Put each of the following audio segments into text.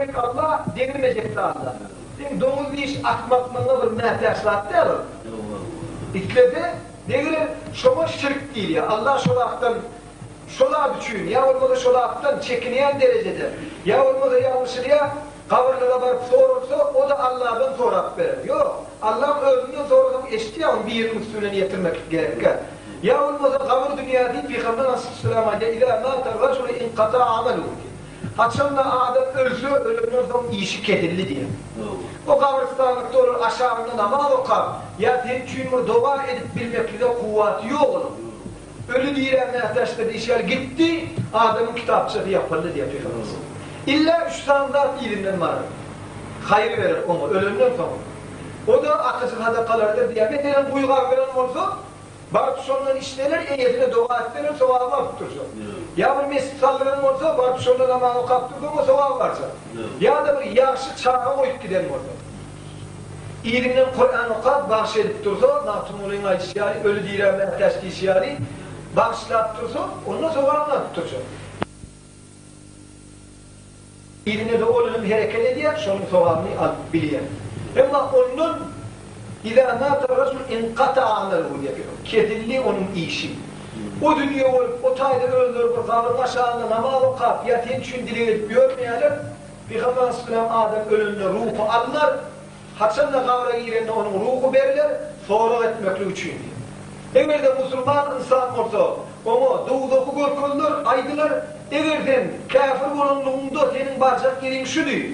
demek Allah, denilmeyecek de Allah. Domuz iş atmakmanına bir mehtersaat değil mi? İtlede, degiler, şoma şirk değil ya. Allah şolaktan, şolağı düşün, ya olmadı şolaktan çekiniyen derecede. Ya olmadı yanlışlığa, kavurlara varıp sorursa, o da Allah'dan sorap verir. Yok, Allah'ın özünden sorduğum eşti ya, onu bir yerin üstüne getirmek gerekir. Ya olmadı kavur dünya değil, Peygamber Aleyhisselam'a İlâ mâter racule inkatâ amelû. Haçanla adam ölse, ölümden sonra işi kedilli diye. O kavrıstanlıkta olur, aşağında namaz okar. Ya tençüğümü dua edip bilmekle de kuvveti yok olur. Ölü diyelim nefteşleri işler gitti, adamın kitapçısı yapıldı diye Peygamber. İlla 3 standart ilinden var. Hayır verir onu, ölümden sonra. O da akıcı hadakalardır diye. Mesela uygar veren olsa, Bartuşon'dan işlenir, eyetine dua ettirir, sevabı tuttursun. Ya bir mescid saldıran olsa, Bartuşon'dan namazı kaptırdım, o sevabı varsa. Ya da bir yaşlı çağa koyup gidelim orada. İlimden Kur'an okuyup bahşedip dursa, Natumulun ayşiyari, ölü diyelim teşki işiyari, bahşedip dursa, onunla sevabını tuttursun. İlimde de oğlunun hareket ediyor, şunun sevabını alıp biliyor. Ama onun İlâ nâter rasûl inkata amelû diyor. Kedilli onun işi. O dünya olup, o tayda öldürüp, kavurma aşağında namaz okap, yatin için dile edip görmeyelim. Peygamber Aleyhisselam Adem ölümüne ruhu alırlar. Haçanla kavra girende onun ruhu verirler, sonra etmekle için diyor. Eğer de Müslüman insan olsa, onu doğudoku görküldür, aydılar. Eğerden kafir bulunduğunda senin barcak yerin şu diyor.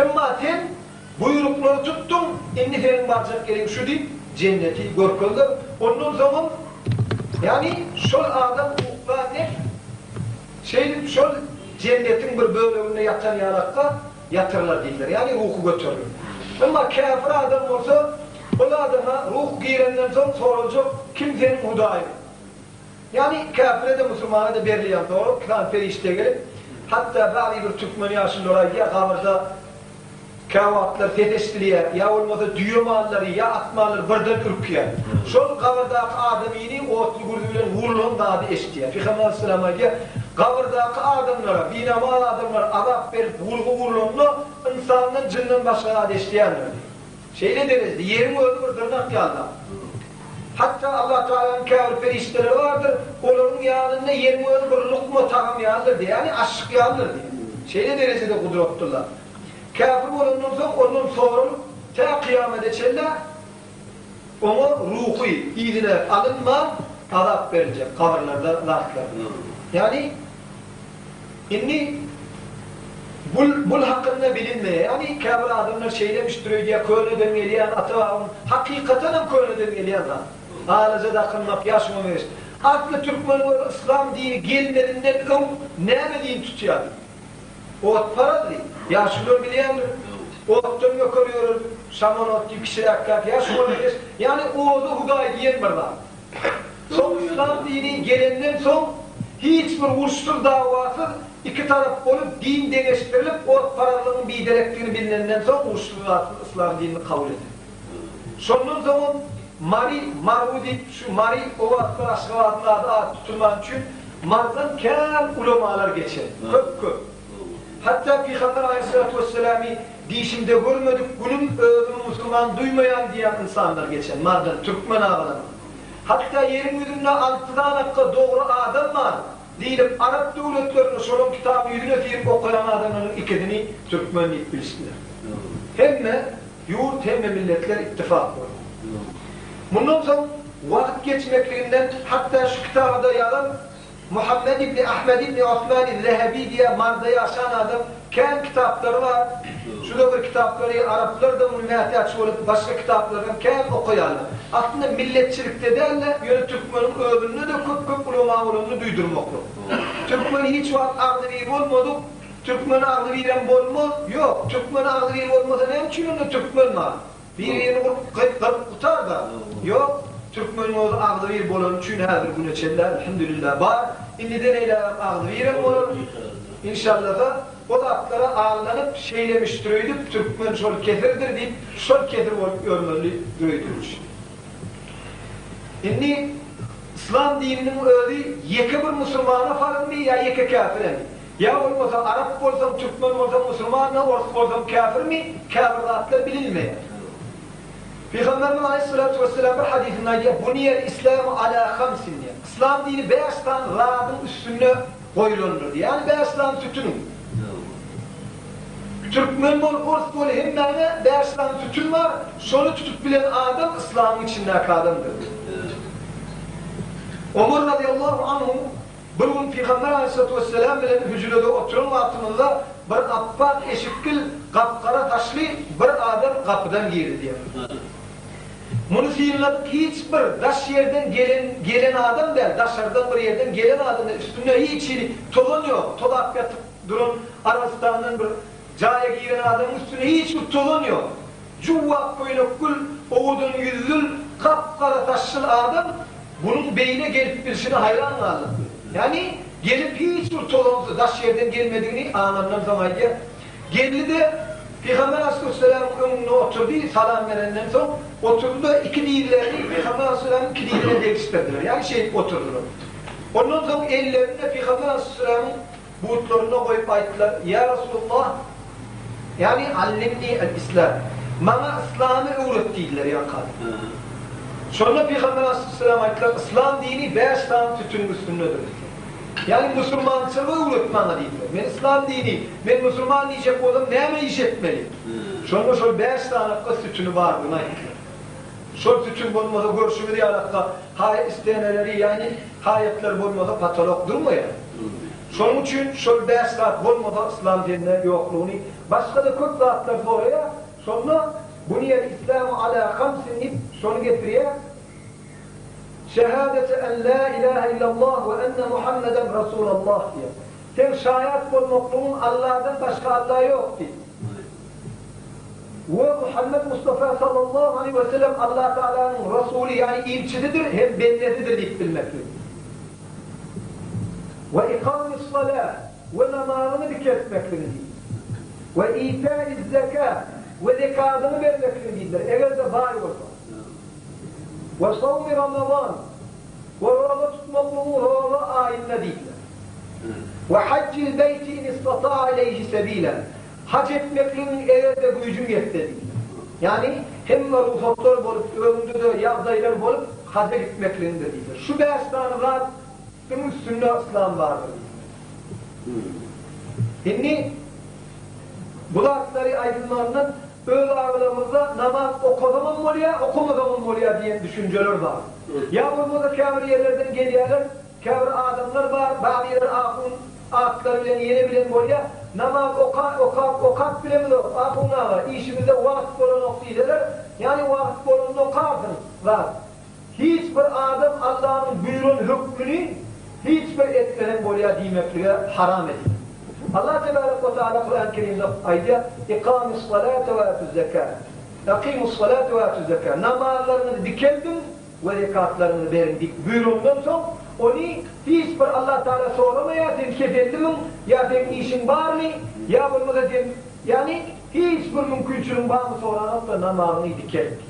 Ama sen buyrukları tuttun, inni senin barcak yerin şu diyor, cenneti görküldür. Onun zaman, yani şol adam ruhlarını, şol cennetin bir bölümüne yatan yanakta yatırlar değiller. Yani ruhu götürür. Ama kafir adam olsa, o adama ruh girenden sonra sorulacak kimsenin hudayı. Yani kafire de Müslümana da berliyan doğru, kafir işte gelip, hatta bazı bir Türkmeni yaşında oraya kavurda kavatlar teteştiliye, ya olmadı düğümanları, ya atmaları birden ürküye. Şol kavurdaki adamini otlu gürdüğüyle vurulun daha bir eştiye. Peygamber Aleyhisselam'a diye, kavurdaki adamlara, binamalı adamlara azap verip vurulunlu, insanın cından başka adeştiyenler. Şeyle deriz, yerini öldürür, tırnak yalda. Hatta Allah Teala'nın kâr perişteleri vardır, onun yanında yerini öldürür, lukma takım yağılır diye, yani aşık yağılır diye. Şeyle derecede kudretullah. Kâfir onun sonra ta kıyamete çelle ona ruhu idine alınma azap verecek kabirlerde nartlar. Yani inni bul hakkında bilinmeye yani kâfir adamlar şeylemiştir diye köyle dönmeliyen atağın hakikaten köyle dönmeliyen ağlaca da kılmak yaşmamış. Aklı Türkmenler İslam dini gelmediğinden ne mediğini tutuyor. Ot para değil. Yaşlılar bileyendir. Ottan yokuruyor, saman ot gibi kişi yakkat, yaşlılar yani o da huday diyen var. Son İslam dini gelenden son hiçbir uçtur davası iki taraf olup din dengeştirilip ot paralığının bir gerektiğini bilinenden son uçtur İslam dinini kabul ediyor. Sonun zaman Marudi, şu Mari o vakti aşkılatlarda tutulman için Mar'dan kem ulemalar geçer. Köp. Hatta Peygamber Aleyhisselatü Vesselam'ı dişimde görmedik, bunun özünü Müslüman duymayan diyen insanlar geçen, Mar'dan, Türkmen ağalarına. Hatta yerin yüzünde 6'dan hakka doğru adam var. Diyelim Arap devletlerinin şolun kitabı yüzüne deyip okuyan adamların ikidini Türkmenlik biliştiler. Hem yurt hem milletler ittifak var. Bundan sonra vakit geçmekliğinden hatta şu kitabda yazan Muhammed İbni Ahmed İbni Osman Zehebi diye Mar'da yaşayan adam kendi kitapları var. Şurada bir kitapları Araplar da bunu ihtiyaç olup başka kitaplardan kendi okuyorlar. Aslında milletçilikte derler, yöne Türkmen'in öbürünü de köp ulema olduğunu duydurmakla. Türkmen hiç vakit ağzı bir olmadı. Türkmen ağzı biren olmaz. Yok, Türkmen ağzı bir olmasa ne için onda Türkmen var? Bir yeni kutar da. Yok. Türkmen'in ağzı bir bolan için her gün içinde elhamdülillah var. İndiden eyle ağzı bir bolan. İnşallah da o da atlara ağırlanıp şeylemiştir öydüp Türkmen şol kefirdir deyip şol kefir olup görmeli öydürmüş. Şimdi İslam dininin öyle yeke bir Müslümana farz mı ya yeke kafire mi? Ya olmasa Arap olsam, Türkmen olsam, Müslüman olsam kafir mi? Kafir zatlar bilinmeyer. Peygamberimiz Aleyhisselatü Vesselam bir hadisinde diyor, buniyel İslam ala hamsin diyor. İslam dini 5 tane radın üstüne koyulunur. Yani 5 tane tütünün. Türkmen bol, Ors bol, hemmene 5 tane tütün var. Şunu tutup bilen adam İslam'ın içindeki adamdır. Ömer radıyallahu anhu bir gün Peygamber Aleyhisselatü Vesselam bilen hücrede oturun vaktinde bir appak eşikil kapkara taşlı bir adam kapıdan girdi diyor. Bunu sihirladık hiçbir taş yerden gelen adam değil, taşlardan bir yerden gelen adam değil, üstünde hiç tozun yok, todak yatıp durun, Arabistan'ın bir caya giren adamın üstüne hiç tozun yok. Cuvvak koynukul, oğudun yüzül, kapkara taşlı adam, bunun beyine gelip birisine hayran kaldı. Yani gelip hiç tozun, taş yerden gelmediğini anlamdan zamanca geldi de Peygamber Aleyhisselam'ın önüne oturdu, salam verenden sonra oturdu da iki dillerini Peygamber Aleyhisselam'ın iki dillerine değiştirdiler. Yani oturdular. Ondan sonra ellerine Peygamber Aleyhisselam'ın buğutlarına koyup ayettiler. Ya Resulullah, yani allimni el-İslam. Bana İslam'ı öğrettiydiler ya kadın. Sonra Peygamber Aleyhisselam ayettiler, İslam dini 5 tane tütünün üstündedir. Yani Müslümançılığı öğretmana değildir. Ben İslam dini, ben Müslüman diyecek oldum, neyme iş etmeliyim? Sonra şöyle 5 tane kız sütünü var buna ayetler. Şöyle sütün bulmada görüşümü diye alakta, isteyenleri yani hayatlar bulmada patolog durmuyor. Şunun için şöyle 5 saat bulmada İslam dinine yokluğunu, başka da çok saatler oraya, sonra buniyel İslam'ı ala hamsin şunu getiriyor. Şehadete en la ilahe illallah ve enne Muhammeden Resulullah diye. Sen şahit bulmakluğun Allah'tan başka Allah yok diye. Ve Muhammed Mustafa sallallahu aleyhi ve sellem Allah Teala'nın Resulü yani ilçidir hem belletidir deyip bilmektedir. Ve ikamis salat ve namazını diketmektedir. Ve itâiz zekât ve zekatını vermektedir. Eğer de bari olsa. Ve savmi Ramazan ve orada tutmaklığın orada ayinle değiller. Ve haccil beyti in istata'a ileyhi sebîle. Hac etmekliğinin eğer de gücün yetti değiller. Yani hem ruhsatlar olup, önünde de yazaylar olup hacca gitmekliğinde değiller. Şu 5 tane rahatın üstünde İslam vardır. Şimdi bu hakları aydınlarının öyle ağlarımızda namaz okuduğun mu oluyor, okumadığın mu oluyor diyen düşünceler var. Ya burada kâfir yerlerden geliyorlar, kâfir adamlar var, bazı yerler akılları bilen, yeni bilen mi oluyor, namaz okat bilemiyor, akıllar var, işimizde vakit olan okuyuyorlar, yani vakit olan okardın var. Hiçbir adam Allah'ın buyurun hükmünü hiçbir etmeden oluyor demekliğe haram ediyor. Allah Tebarek ve Teala Kur'an-ı Kerim'de ayda İkamis salate ve atuz zekat. İkimus salate ve atuz zekat. Namazlarını dikeldin ve zekatlarını verin buyurundan sonra onu hiçbir Allah Teala soramıyor. Sen kedelli mi? Ya senin işin var mı? Ya bunu da yani hiçbir mümkünçülün var mı soranıp da namazını dikeldin.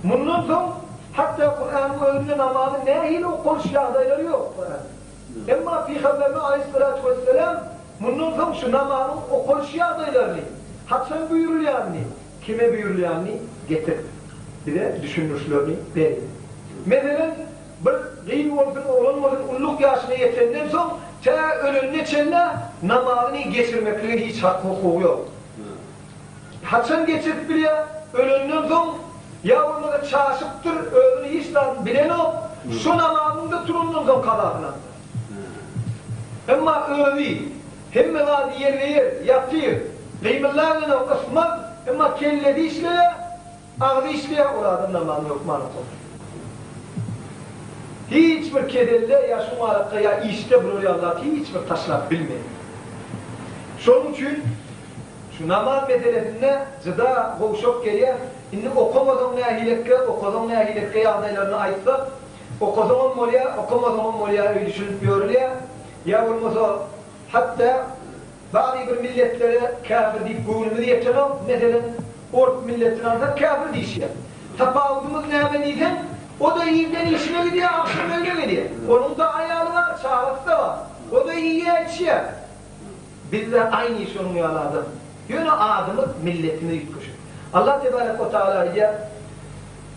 Bundan sonra hatta Kur'an'ın önünde namazın nehiyle okul şahadayları yok. Ama Peygamberimiz Aleyhisselatü Vesselam bundan sonra şu namazın okul şahadaylarını Hasan buyurulayanını kime buyurulayanını getir. Bir de düşünmüşlerini verin. Mesela bir gıyım olsun, oğlum olsun, ulluk yaşına yetenden sonra ta ölünne çelle namazını geçirmekle hiç hukuku yok. Hasan geçirip bile ölünden sonra ya onlara çaşıktır, öğreni hiç bilen o, şu namazında turundan sonra kadar. Ama öğreyi, hem mevadi yerleyir, yatıyor, kıymetlerle o kısmaz, ama kelledi işleye, ağzı işleye, orada namazını yok manat olur. Hiçbir kedelle ya şu malaka ya işte buraya Allah hiçbir taşlak bilmeyin. Şunun için şu namaz meselesinde zıda boğuşuk geliyor. Şimdi okumadığım nehilekke yağdaylarını aytsa okuduğum molya, okumadığım molya öyle düşünüp görülüyor. Ya olmasa hatta bazı bir milletlere kafir deyip bugünümü diyeceğim. Mesela Ork milletine anda kafir diyeceğim. Tapavudumuz ne hemen o da iyiden işine gidiyor, akşam öyle gidiyor. Onun da ayarı var, çağrısı da var. O da iyiye içiyor. bizle aynı iş onun yaladım. Yönü adımı milletini yıkmışım. Allah Tebarek ve Teala'ya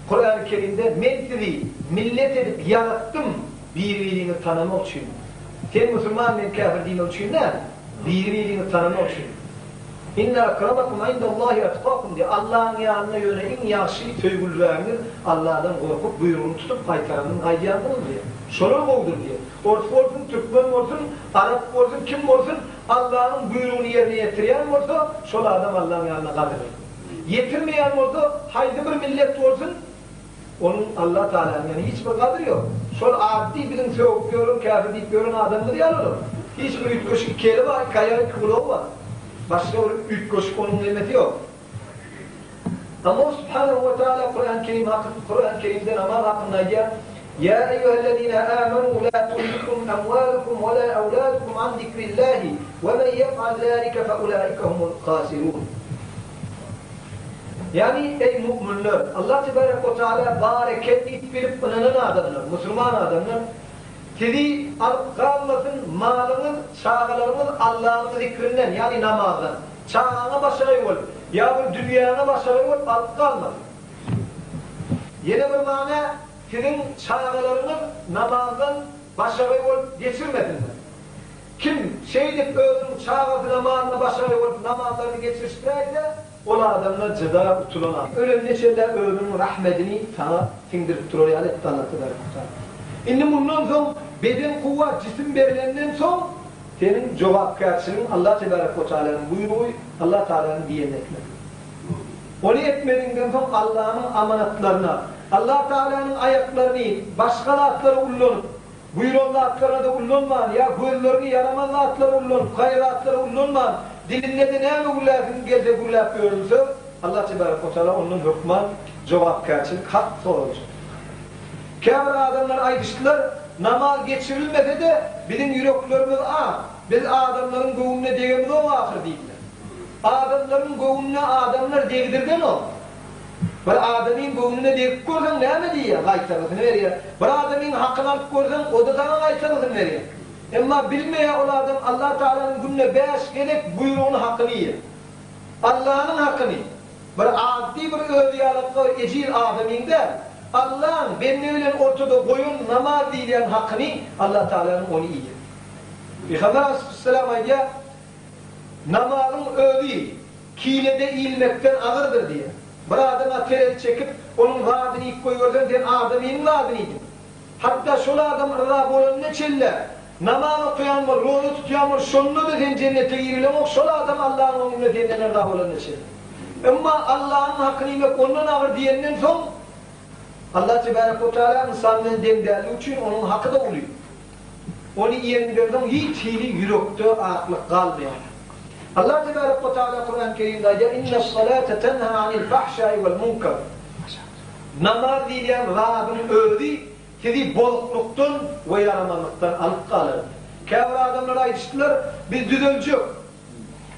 Kur'an-ı Kerim'de medri millet edip yarattım birliğini tanımak için. Sen Müslüman ben kafir din için ne? Birliğini tanımak için. İnne akramakum indallahi atqakum diye Allah'ın yanına yöne en yaxşı söygülleriniz Allah'dan korkup buyruğunu tutup kaytaranın hayyandır diye. Şolun oldur diye. Orta olsun, Türkmen olsun, Arap olsun, kim olsun Allah'ın buyruğunu yerine getiren olsa şol adam Allah'ın yanına kadar. Yetirmeyen olsa haydi bir millet olsun onun Allah Teala'nın yani hiçbir kadri yok. Şol addi bizim soğuk görün, kafir deyip görün adamdır yanılır. Hiçbir ütkoşuk keli var, kayalık kulağı var. Başka bir ütkoşuk onun nimeti yok. Ama Subhanahu ve Teala Kur'an-ı Kerim'den aman hakkında diyor Ya eyyühellezine amenu la tulhikum emvalukum ve la evladukum an zikrillahi ve men yef'al zâlike fe ulaike humul khasirun. Yani ey müminler, Allah Tebarek ve Teala bereketli bilip inanan adamlar, Müslüman adamlar, sizi kalmasın malınız, çağlarınız Allah'ın zikrinden yani namazdan, çağına başarı ol, ya bir dünyana başarı ol, alıp kalmasın. Yine bir mana, sizin çağlarınız namazdan başarı ol, geçirmesinler. Kim şeydip özün çağası namazına başarı ol, namazlarını geçirmişlerse, o adamlar ceda utulana. Öyle neçeler ölümün rahmetini sana sindirip duruyor yani tanıtılar. İndi bundan sonra beden kuvvet cisim verilenden sonra senin cevap karşının Allah Tebarek ve Teala'nın buyruğu Allah Teala'nın diyenine etmek. Onu etmediğinden sonra Allah'ın amanatlarına, Allah Teala'nın ayaklarını, başka atları ullanıp, buyruğun atlarına da ullanman, ya buyruğunu yaramaz atları ullanıp, hayır atları ullanman, dilinde de ne uğurlasın gelse uğurlap görürse Allah Tebarek ve Teala onun hükman cevap karşılık hak sorulacak. Kâr adamlar ayrıştılar, namaz geçirilmese de bizim yüreklerimiz biz adamların gönlüne değimiz o ahir değiller. Adamların gönlüne adamlar değdirden o. Bir adamın gönlüne değip görsen ne mi diye kaytarısını veriyor. Bir adamın hakkını alıp görsen o da sana kaytarısını veriyor. Ama bilmeye o adam Allah Teala'nın gününe beş gerek buyruğunun hakkını yiyor. Allah'ın hakkını. Bir addi bir övdiyalıkta ecil adaminde Allah'ın benimle öyle ortada koyun namaz diyen hakkını Allah Teala'nın onu yiyor. Peygamber Aleyhisselam'a diye namazın övdüğü kilede eğilmekten ağırdır diye. Bir adama tereddüt çekip onun vaadini ilk koyuyorsan sen adamın vaadiniydin. Hatta şöyle adam Rab olan ne çiller. Namaz okuyan var, ruhu tutuyan var, şonunu da sen cennete girilemek, şöyle adam Allah'ın onunla cennetine Rab olan ne çiller. Ama Allah'ın hakkını yemek ondan ağır diyenden son Allah Tebarek ve Teala insanların demderliği için onun hakkı da oluyor. Onu yiyenlerden hiç hili yürekte aklık kalmıyor. Allah Tebarek ve Teala Kur'an-ı Kerim'de diyor İnne s-salâte tenhâ anil fahşâi vel munkar. Namaz diyen Rabbin övdü sizi bolukluktan ve yaramazlıktan alıp kalır. Kâvr adamlar ayrıştılar, biz düzelecek,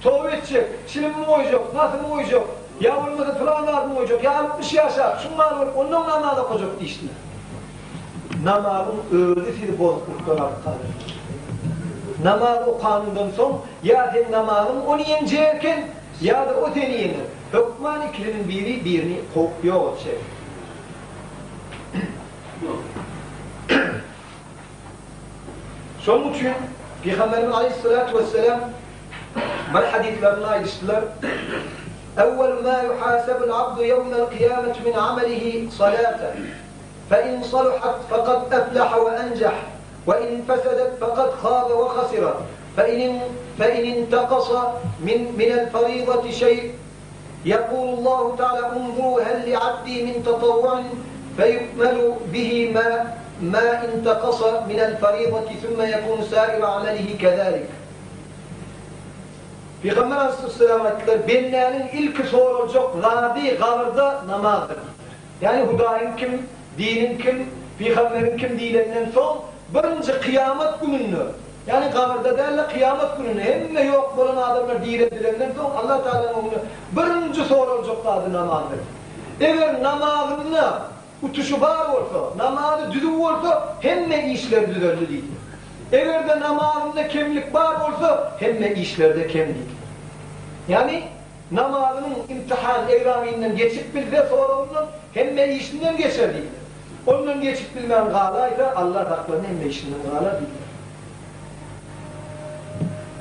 tövbe edecek, şimdi mi olacak, nasıl mı olacak, yavrumuzu falan mı olacak, ya 60 yaşa, şunlar var, ondan namaza koyacak diştiler. Namazın övdü sizi bolukluktan alıp kalır. Namaz o kanundan son, ya sen namazın onu yenecekken, ya da o seni yenir. Hükman ikilinin birini kokuyor olacak. Şunun için Peygamberimiz Aleyhisselatü Vesselam bir hadislerine ayrıştılar. اَوَّلُ مَا يُحَاسَبُ الْعَبْدُ يَوْمَ الْقِيَامَةِ مِنْ عَمَلِهِ صَلَاةً فَاِنْ صَلُحَتْ فَقَدْ أَفْلَحَ وَأَنْجَحَ وَاِنْ فَسَدَتْ فَقَدْ خَابَ وَخَسِرَ فَاِنْ انْتَقَصَ مِنَ الْفَرِيضَةِ شَيْءٍ يَقُولُ اللّٰهُ تَعَالَى اُنْظُرُوا هَلْ لِعَبْدِي مِنْ تَطَوَّعٍ فَيُكْمَلُ بِهِ مَا انْتَقَصَ مِنَ الْفَرِيضَةِ ثُمَّ يَكُونُ سَائِرَ عَمَلِهِ كَذَٰلِكَ. Peygamber Aleyhisselam ettiler, benlerin ilk sorulacak gadi gavırda namazdır. Yani Hudayın kim, dinin kim, Peygamberin kim diyilenden son birinci kıyamet gününü, yani gavırda derler kıyamet gününü, hem yok bulan adamlar diyilendilenden son Allah Teala'nın onu birinci sorulacak gadi namazdır. Eğer namazını utuşu var olsa, namazı düzgün olsa hem işler düzenli değil. Eğer de namazında kemlik var olsa hem de işlerde kemlik. Yani namazının imtihan evraminden geçip bilse sonra onun hem de işinden geçer değil. Onun geçip bilmeyen galaysa Allah taklarını hem de işinden gala değil.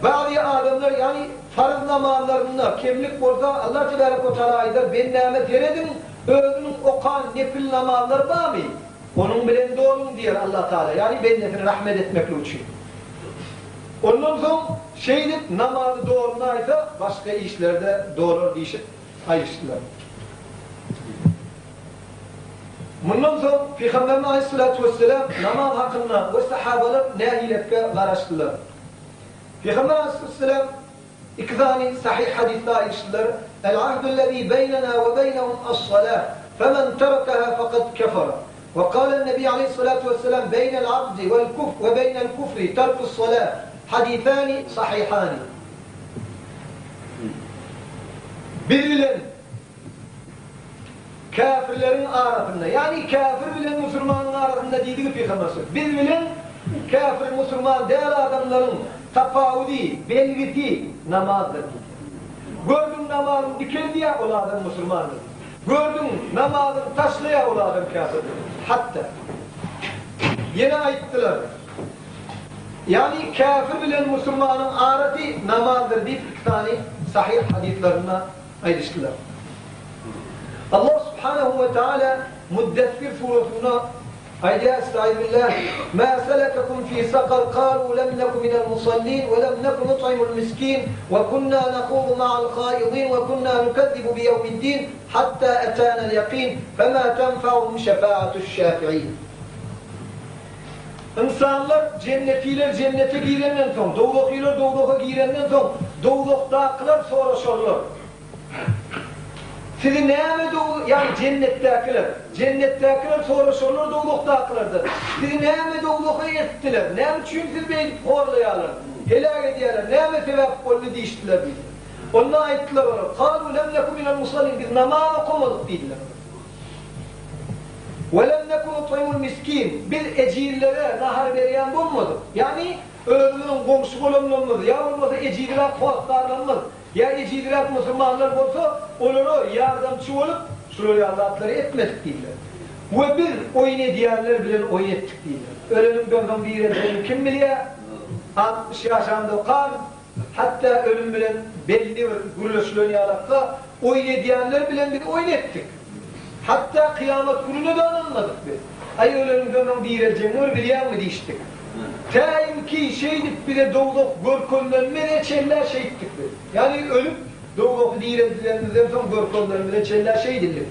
Bazı adamlar yani farz namazlarında kemlik olsa Allah Tebarek ve Teala'yı ben nimet veredim, özünün okan nefil namazlar var mı? Onun bilen doğrun diyor Allah Teala. Yani ben nefini rahmet etmekle uçuyor. Ondan sonra namazı doğrunaysa başka işlerde doğru işi ayrıştılar. Bundan sonra Peygamberimiz Aleyhisselatü Vesselam namaz hakkında ve sahabalar nehiletle karıştılar. Peygamber Aleyhisselam iki tane sahih hadisler ayrıştılar. El-ahdullezî beynena ve beynehum as-salâh femen terekâhâ fakat kefara. وقال النبي عليه الصلاة والسلام بين العبد والكفر وبين الكفر ترك الصلاة حديثان صحيحان. Birbirlerin kafirlerin arasında yani kafir bilen Müslümanın arasında dediği Peygamber. Birbirlerin kafir Müslüman değerli adamların tafavudi, belirti namazdır. Gördün namazın dikeldiği o adam Müslümandır. Gördün namazın taşlıya o adam kafirdir. Hatta yine aittiler. Yani kafir bilen Müslümanın arası namazdır deyip iki tane sahih hadislerine ayrıştılar. Allah Subhanahu ve Teala Muddessir suresine ayet estağfirullah ma selakakum fi sakar qalu lem neku minel musallin ve lem neku nut'imul miskin ve kunna naqudu ma'al khaidin ve kunna nukezzibu bi yevmiddin hatta etana al-yakin fema tenfa'uhum şefaatu'ş şafi'in. İnsanlar cennetiler cennete girenden sonra, doğruluklar doğruluğa girenden sonra, doğruluktakiler sonra sorulur. Sizi neyme doğru, yani cennettekiler sonra sorulur doğruluktakilerdir. Sizi neyme doğruluğa ettiler, neyme çünkü beni horlayalar, helak ediyorlar, neyme sebep oldu değiştiler bizi. Onunla ayettiler var. قَالُوا لَمْ نَكُمْ مِنَ الْمُصَلِينَ Biz namaz okumadık dediler. وَلَمْ نَكُمْ اُطْعِمُ الْمِسْكِينَ Biz ecirlere nahar veren bulmadık. Yani ölümünün komşu olumlanmadı. Ya olmasa ecirler korklarlanmadı. Ya ecirler Müslümanlar olsa onları yardımcı olup şöyle Allah'ları etmedik değiller. Ve biz oyun ediyenler bilen oyun ettik değiller. Ölümün döndüm bir yere kim biliyor? 60 yaşında kal. Hatta ölüm bilen belli bir gürülüşlüğünü alakta oyun ediyenler bilen bir oyun ettik. Hatta kıyamet gününe de anılmadık biz. Ay ölüm dönem diyeceğim, biliyor mu diyiştik. Taim ki şeydik bir de doğduk, görkönlenmeye çeller şeydik biz. Yani ölüp doğduk diyeceğimizden sonra görkönlenmeye çeller şeydik.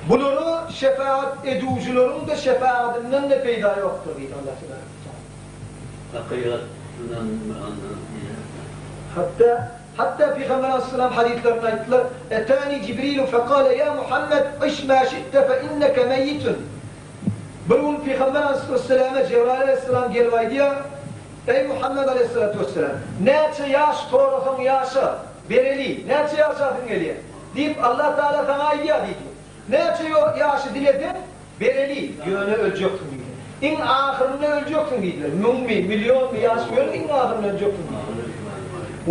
Bunları şefaat edicilerin de şefaatinden de peyda yoktur diye Allah Teala. Hatta Peygamber Aleyhisselam hadislerine ayettiler. Etani Cibrilu fekale ya Muhammed iş ma şi'te fe inneke meyyitun. Bunun Peygamber Aleyhisselam'a Cebrail Aleyhisselam gelvaydı ya. Ey Muhammed Aleyhisselatü Vesselam. Neçe yaş doğrasan yaşa. Bereli. Neçe yaşasın geliyor. Deyip Allah Teala sana aydiya dedi. Neçe yaşı diledin? Bereli. Yöne öleceksin dedi. İn ahirine öleceksin dediler. Milyon bir yaş gör, in ahirine öleceksin dediler.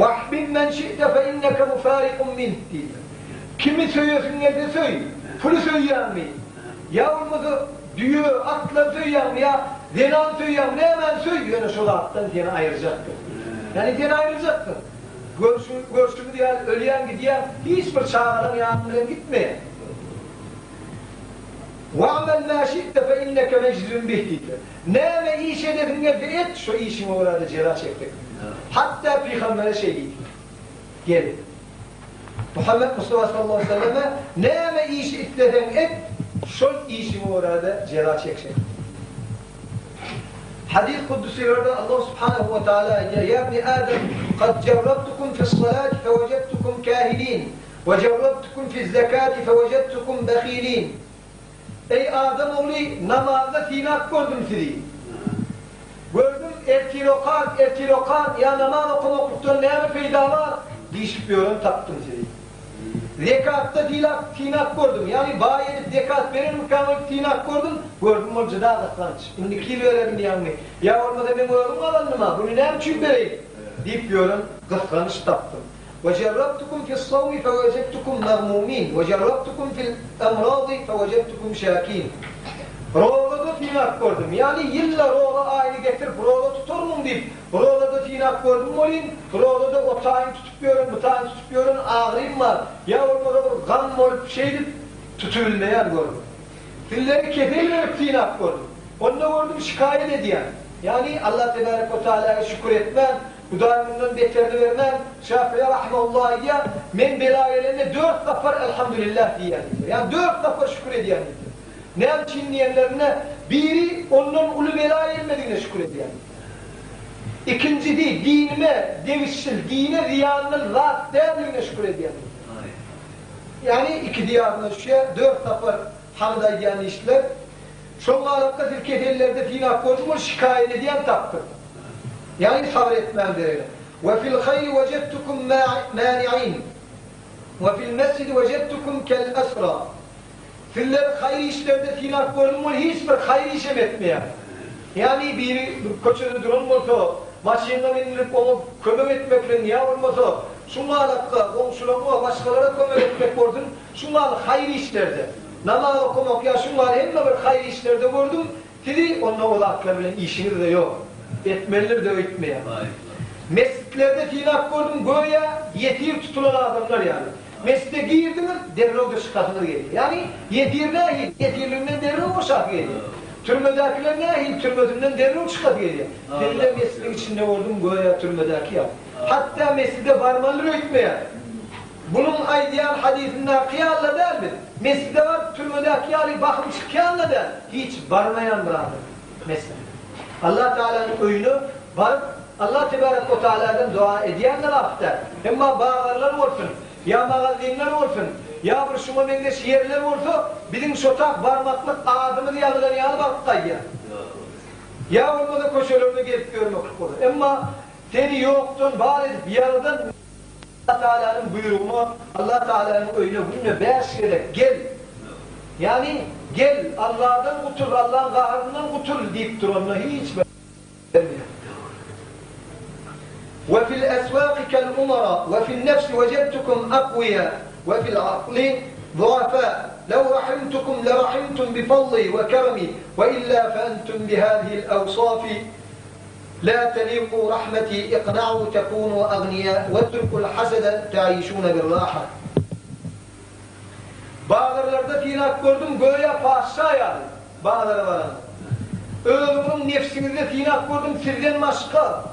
وَحْبِمْ مَنْ شِئْتَ فَاِنَّكَ مُفَارِقٌ مِنْهِ diyorlar. Kimi söylüyorsun nerede söyle. Fulu söyleyen mi? Ya olmadı diyor, atla söyleyen mi ya? Zenan söyleyen mi? Ne hemen söylüyor? Yani şöyle attan seni ayıracaktır. Yani seni ayıracaktır. Görüşümü diyen, öleyen gidiyen hiçbir çağrıdan yanından gitmeye. وَعْمَلْ مَا شِئْتَ فَاِنَّكَ مَجْزُمْ بِهِ diyorlar. Ne ve iş hedefin nerede et, şu işimi orada ceza çektik. Hatta Peygamber'e şey dedi. Gelin. Muhammed Mustafa sallallahu aleyhi ve selleme ne iş isteden et, şu işimi orada ceza çekecek. Hadis kudusilerde Allah subhanahu ve teala ya ibni Adem kad cerrabtukum fi's-salati fevecedtukum kahilin ve cerrabtukum fi's-zakati fevecedtukum bakhilin. Ey Adem oğlu namazda sinak gördüm sizi. Gördüm ertilokan ya namaz okumaktan ne mi fayda var? Değişik bir yorum taktım sizi. Zekatta tinak gördüm. Yani bayi zekat verir mükemmel tinak gördüm o cıda kıskanç. Şimdi kilo verelim yani. Ya olmadı ben oğlum alanım ha. Bunu ne için vereyim? Deyip diyorum kıskanç taptım. وَجَرَّبْتُكُمْ فِي الصَّوْمِ فَوَجَدْتُكُمْ مَغْمُومِينَ وَجَرَّبْتُكُمْ فِي الْاَمْرَاضِ فَوَجَدْتُكُمْ شَاكِينَ Roğlada tinak gördüm. Yani yıllar roğla aynı getirip roğla tutar mı deyip roğlada tinak gördüm olayım. Roğlada o tayin tutup diyorum, bu tayin tutup diyorum, ağrıyım var. Ya orada bir kan olup şeydi tutulmayan gördüm. Filleri kefeyle tinak gördüm. Onunla gördüm şikayet ediyen. Yani Allah Tebarek ve Teala'ya şükür etmem. Bu daimından beterini vermem. Şafi'ye rahmetullah diye men belayelerine 4 defa elhamdülillah diyen. Yani 4 defa şükür ediyen. Ne için diyenlerine biri onun ulu bela gelmediğine şükür ediyen. İkinci değil, dinime devişsil, dine riyanın rahat değerliğine şükür ediyen. Yani iki diyarına şüye 4 defa hamda ediyen işler. Son Arap'ta tilkefellerde finak koydum, şikayet ediyen taktır. Yani sabretmem derim. وَفِي الْخَيْرِ وَجَدْتُكُمْ مَانِعِينَ وَفِي الْمَسْجِدِ وَجَدْتُكُمْ كَالْأَسْرَى Filler hayır işlerde finak gördüm, hiçbir hayır işem etmeyen. Yani bir koçunu durulmasa, maçından indirip onu kömür etmekle niye olmasa, şunlarla komşularına, başkalara kömür etmek gördüm, şunlarla hayır işlerde. Namaz okumak ya şunlar hem de bir hayır işlerde gördüm, dedi onunla olakla bilen işiniz de yok. Etmelidir de etmeyen. Mescitlerde finak gördüm, böyle yetir tutulan adamlar yani. Mescide girdiniz, derrov dışı katılır geliyor. Yani yetir nahil, yetirliğinden derrov boşak geliyor. Türmedekiler nahil, türmedinden derrov çıkat geliyor. Derler mescidin içinde oldum, böyle türmedeki yap. Hatta mescide varmaları etmeyen. Bunun aydiyan hadisinde kıyarla der mi? Mescide var, türmedeki yali bakım çıkıyanla der. Hiç varmayan bırakır mescide. Allah Teala'nın oyunu varıp Allah Tebarek ve Teala'dan dua ediyenler affeder. Ama bağırlar olsun, ya magazinler olsun, ya bir şuma mengeş yerler olsun, bizim şotak varmaklık adımı diyanlar yanı bakıp kayya. Ya olmadı koşularını gelip görmek olur. Ama seni yoktun, var edip bir yandan Allah Teala'nın buyruğunu, Allah Teala'nın oyunu bunu beşerek gel. Yani gel Allah'dan kurtul, Allah'ın kahrından kurtul deyip durumuna hiç vermiyor. وفي الأسواق كالأمراء وفي النفس وجدتكم أقوياء وفي العقل ضعفاء لو رحمتكم لرحمتم بفضلي وكرمي وإلا فأنتم بهذه الأوصاف لا تليقوا رحمتي اقنعوا تكونوا أغنياء واتركوا الحسد تعيشون بالراحة. Bağlarlarda tinak gördüm, göğe pahşa yani. Bağlara varan. Ölümün nefsinizde tinak gördüm, sizden başka.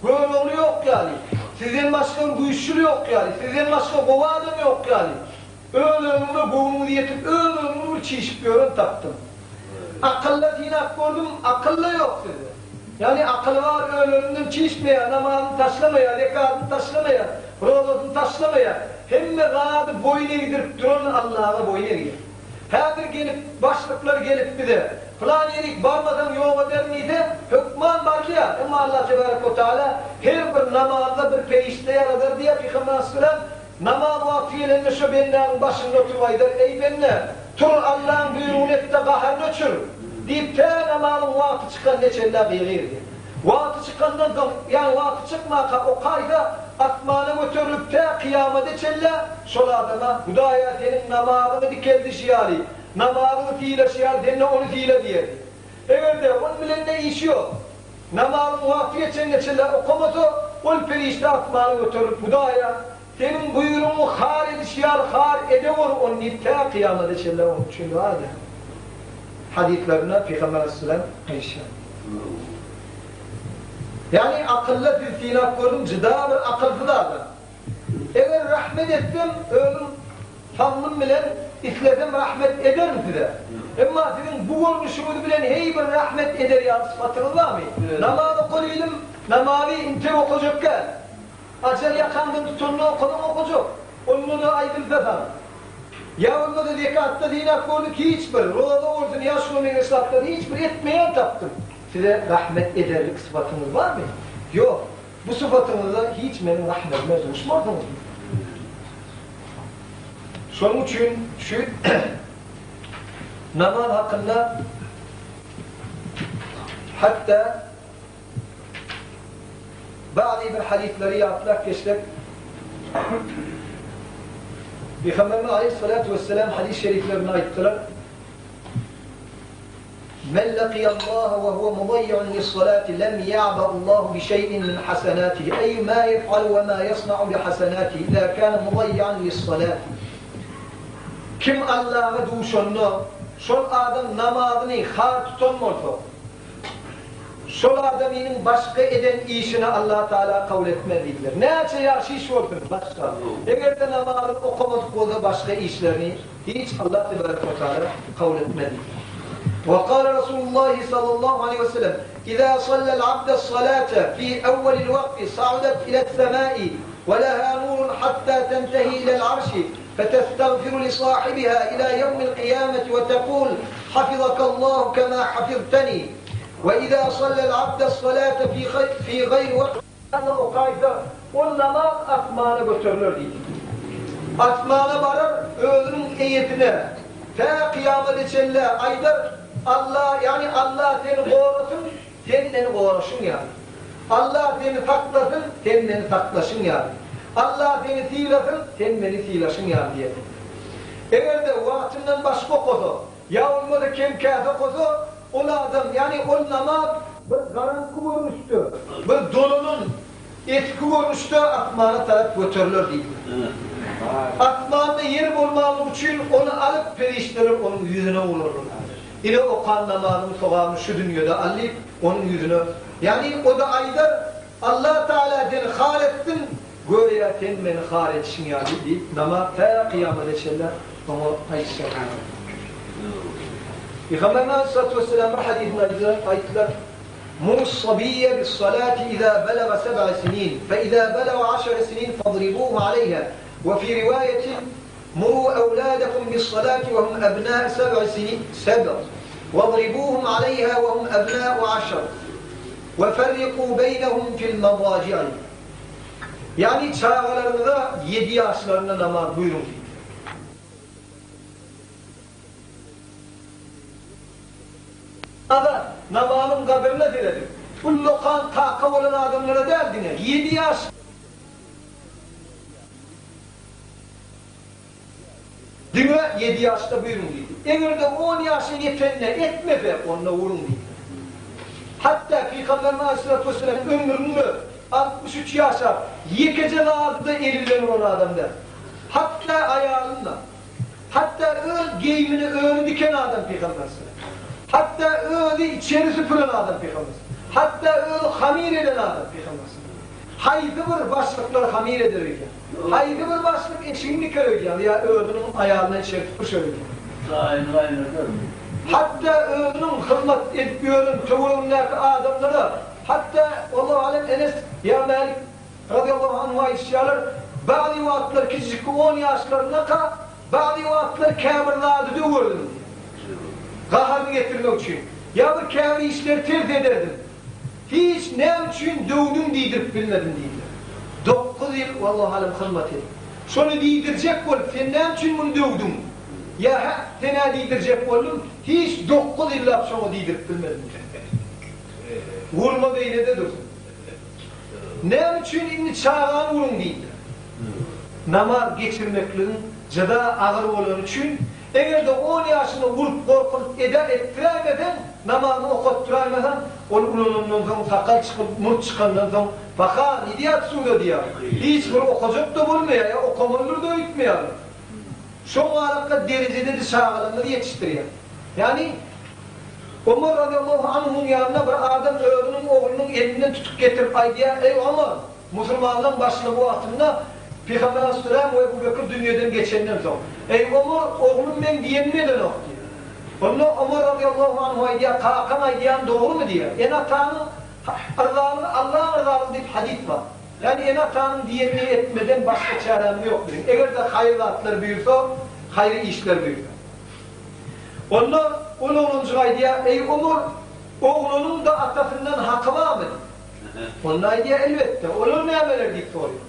Böyle oluyor yok yani. Sizden başka güçlü yok yani. Sizden başka kova adam yok yani. Ölümünü boğumu diyetip, ölümünü çeşip görün taktım. Akılla tinak gördüm, akılla yok size. Yani akıl var ölümünden çeşmeye, namazını taşlamaya, rekatını taşlamaya, rozasını taşlamaya. Hem de ganadı boyuna gidirip durun Allah'a boyuna gidir. Her gelip, başlıklar gelip bir de falan yerik varmadan yola der miydi? Hükman var ki ya. Ama Allah Tebarek ve Teala her bir namazda bir perişte yaradır diye Peygamber Aleyhisselam namaz vaktiyelerinde şu benlerin başında oturmaydır. Ey benler, tur Allah'ın buyruğunu et de kahrını uçur. Deyip te namazın vakti çıkan neçeller beğirdi. Vakti çıkandan yani vakti çıkmaka o kayda asmana götürüp te kıyamete çelle şol adama Hudaya senin namazını dikeldi şiali. Namazını fiile şial denne onu fiile diye. Evet de onun bile ne iş yok. Namazın vakti geçen çelle okuması ol perişte asmana götürüp Hudaya senin buyruğunu khar edişiyal khar edevor onun te kıyamete çelle onu çünkü hadi. Hadislerine Peygamber Aleyhisselam perişan. Yani akılla bir finak gördüm, cıda bir akılsız adam. Eğer rahmet ettim, ölüm sanlım bilen, isledim rahmet eder mi size? Ama sizin bu görmüşümüzü bilen hey bir rahmet eder ya, sıfatınız var mı? Namazı kılıyordum, namazı inti okuyacakken. Acel yakandın tutunlu okuyacak. Onun da aydın fefam. Ya onda da zekatta dinak gördük hiçbir, rolada olsun ya şunun esnafları hiçbir etmeyen taptım. Size rahmet ederlik sıfatınız var mı? Yok. Bu sıfatınızda hiç benim rahmetime düşmadınız mı? Şunun için şu namaz hakkında hatta bazı bir hadisleri yaptılar geçtik. Peygamberimiz Aleyhisselatü Vesselam hadis-i şeriflerine aittiler. Men laqiyallaha ve huve mudayyun lis-salati lem ya'ba'allahu bi şey'in min hasenatihi. Ey ma yef'alu ve ma yasna'u bi hasenatihi idâ kâne mudayyan lis-salati. Kim Allah'a duşanını, şol adam namazını har tutanmolsa, şol adamının başka eden işini Allah Teala kabul etmediler. Ne açı yaşı iş olsun başka. Eğer de namazını okumadık olsa başka işlerini hiç Allah Teala kabul etmediler. وقال رسول الله صلى الله عليه وسلم إذا صلى العبد الصلاة في أول الوقت صعدت إلى السماء ولها نور حتى تنتهي إلى العرش فتستغفر لصاحبها إلى يوم القيامة وتقول حفظك الله كما حفظتني وإذا صلى العبد الصلاة في غير وقت o kayda o namaz asmana götürülür diye. Asmana varır öğünün eyetine ta kıyamet içinde aydır Allah yani Allah seni korusun sen beni korusun yani. Allah seni saklasın sen beni saklasın yani. Allah seni silasın sen beni silasın yani diye. Eğer de vaktinden başka kozu ya olmadı kim kâfe kozu o adam yani o namaz bir garankı vurmuştu. Bir dolunun etki vurmuştu asmana taraf götürülür diye. Asmanda yer bulmalı için onu alıp periştirir onun yüzüne vururlar. Yine o kan namazını sokağını şu dünyada alıp onun yüzüne yani o da aydır Allah Teala seni hal ettin göğe sen beni hal etsin yani deyip namaz ta kıyamet eşerler onu ayışlar. Peygamberimiz Aleyhisselatü Vesselam'ın hadisinde ayetler مُرُ الصَّبِيَّ بِالصَّلَاةِ إِذَا بَلَغَ 7 سِنِينَ فَإِذَا بَلَغَ 10 سِنِينَ فَاضْرِبُوهُ عَلَيْهَا وفي رواية مروا أولادكم بالصلاة وهم أبناء 7 سنين واضربوهم عليها وهم أبناء 10 وفرقوا بينهم في المضاجع. Yani çağlarında 7 yaşlarında namaz buyurun. Ama namazın kabirine diledim. Bu lokan taka olan adamlara derdine 7 yaş Dünya 7 yaşta buyurun dedi. Eğer de 10 yaşın yetenine etmese onunla vurun dedi. Hatta Peygamberimiz Aleyhisselatü Vesselam'ın ömrünü 63 yaşa yekecel ağzında erillenir o adamda. Hatta ayağında. Hatta giyimini öğünü diken adam Peygamberimiz. Hatta öğünü içeri süpüren adam Peygamberimiz. Hatta öğünü hamir eden adam Peygamberimiz. Haydi bir başlıklar hamir eder öyle. Haydi bir başlık eşini diker öyle. Ya öğünün ayağına içeri süpür şöyle. Hatta öğünün hizmet etmiyorun tövüründeki adamları hatta Allah alem Enes ya Malik radıyallahu anh'a işyalar bazı vaatler küçük 10 yaşlarına kadar bazı vaatler kâmirlerde dövürdüm diye. Kaharını getirmek için. Ya bir kâmir işleri terk ederdim. Hiç ne için dövdüm diydirip bilmedim diydi. 9 yıl vallahi alem hizmet edin. Şunu diydirecek olup sen ne için bunu dövdün? Ya fena diydirecek oldum, hiç 9 yıl şunu diydirip bilmedim. Vurma beyle de dursun. Ne için inni çağıran vurun deydi. Namaz geçirmeklerin ceda ağır olan için eğer de 10 yaşını vurup korkup ettiremeden namazını okutturamadan onu ulunundan sonra sakal çıkıp murt çıkandan sonra bakar idiyat suda diyor. Hiç bunu okuyacak da bulmuyor ya okumaları da öğütmüyor. Şu muharaka derecede de çağıranları yetiştiriyor. Yani Ömer radıyallahu anh'ın yanına bir adam öğünün oğlunun elinden tutup getirip aydiya ey Ömer Müslümanların başına bu atımda Peygamber Aleyhisselam ve Ebu Bekir dünyadan geçenden sonra ey Ömer oğlum ben diyenmeden ok diyor. Onunla Ömer radıyallahu anh'ı aydiya kalkan aydiyan doğru mu diyor. En hatanın Allah'ın rızası deyip hadis var. Yani en hatanın diyenini etmeden başka çarem yok diyor. Eğer de hayırlatlar büyürse hayırlı işler büyür. Onunla oğluncu aydiya ey Ömer oğlunun da atasından hakkı var mı? Onun aydiya elbette. Onun ne ameler deyip soruyor.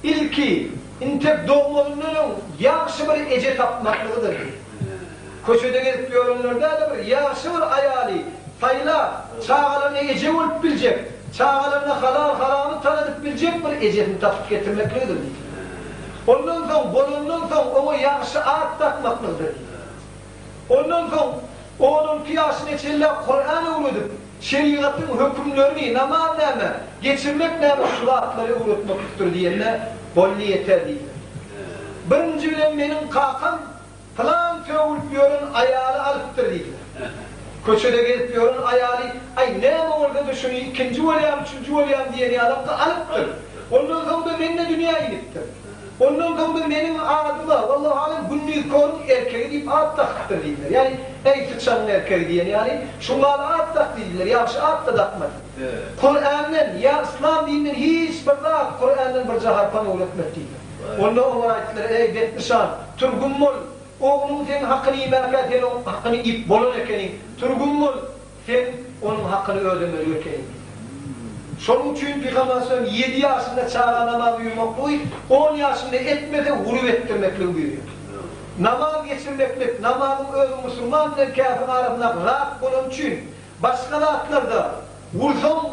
İlki intep doğumlarının yaxşı bir ece tapmaklıdır. Köşede gelip görünürde de bir yaxşı bir ayali, fayla, çağalarına ece olup bilecek, çağalarına halal haramı tanıdıp bilecek bir ecesini tapıp getirmeklidir. Ondan sonra ona yaxşı at takmaklıdır. Ondan sonra onun kıyasını içinde Kur'an'ı unutup, şeriatın hükümlerini, namaz neme, geçirmek neme, şulatları unutmaklıdır diyenle bolli yeter değil. Birinci bilen benim kakam falan tövülüp yorun ayalı alıptır deydiler. Köşede gelip yorun ayalı, ay ne orada düşünüyor, ikinci olayam, üçüncü olayam diyeni adam da alıptır. Ondan sonra benimle dünyaya iniptir. Ondan sonra benim adıma, vallahi alem günlük korun erkeği deyip at takıptır deydiler. Yani ey sıçanın erkeği diyeni yani, şunlarla at tak deydiler, yaxşı at da takmadı. Kur'an'ın, ya İslam dininin hiç bir daha Kur'an'ın bir caharpanı öğretmek deydiler. Ondan ona aittiler, ey Betlişan, Turgummul, oğlum senin hakkını imerken, senin hakkını ip bolun ekenin, Turgummul, sen onun hakkını ödemeli ekenin. Şunun için Peygamber Sallallahu 7 yaşında çağıra namaz uyumaklığı, 10 yaşında etmede vurup ettirmekliği buyuruyor. Namaz geçirmeklik, namazın öz Müslümanla kafir arasında rahat bunun için, başka rahatlarda vursam,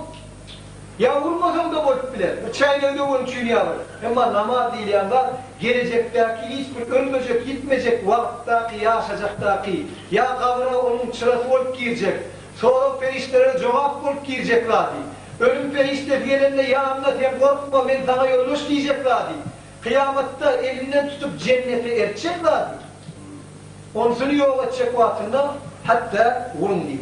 ya vurmasam da boş bile, çayla da onun için yavrum. Ama namaz değil yanında, gelecekteki hiçbir ölmeyecek, gitmeyecek vakittaki, yaşayacaktaki, ya kavra onun çırası olup girecek, sonra ferişlere cevap olup girecek vadi. Ölüm ferişte diyelerinde ya anlat ya korkma ben sana yolluş diyecek vadi. Kıyamatta elinden tutup cennete erecek vadi. Onsunu yol edecek vaktinde hatta vurun değil.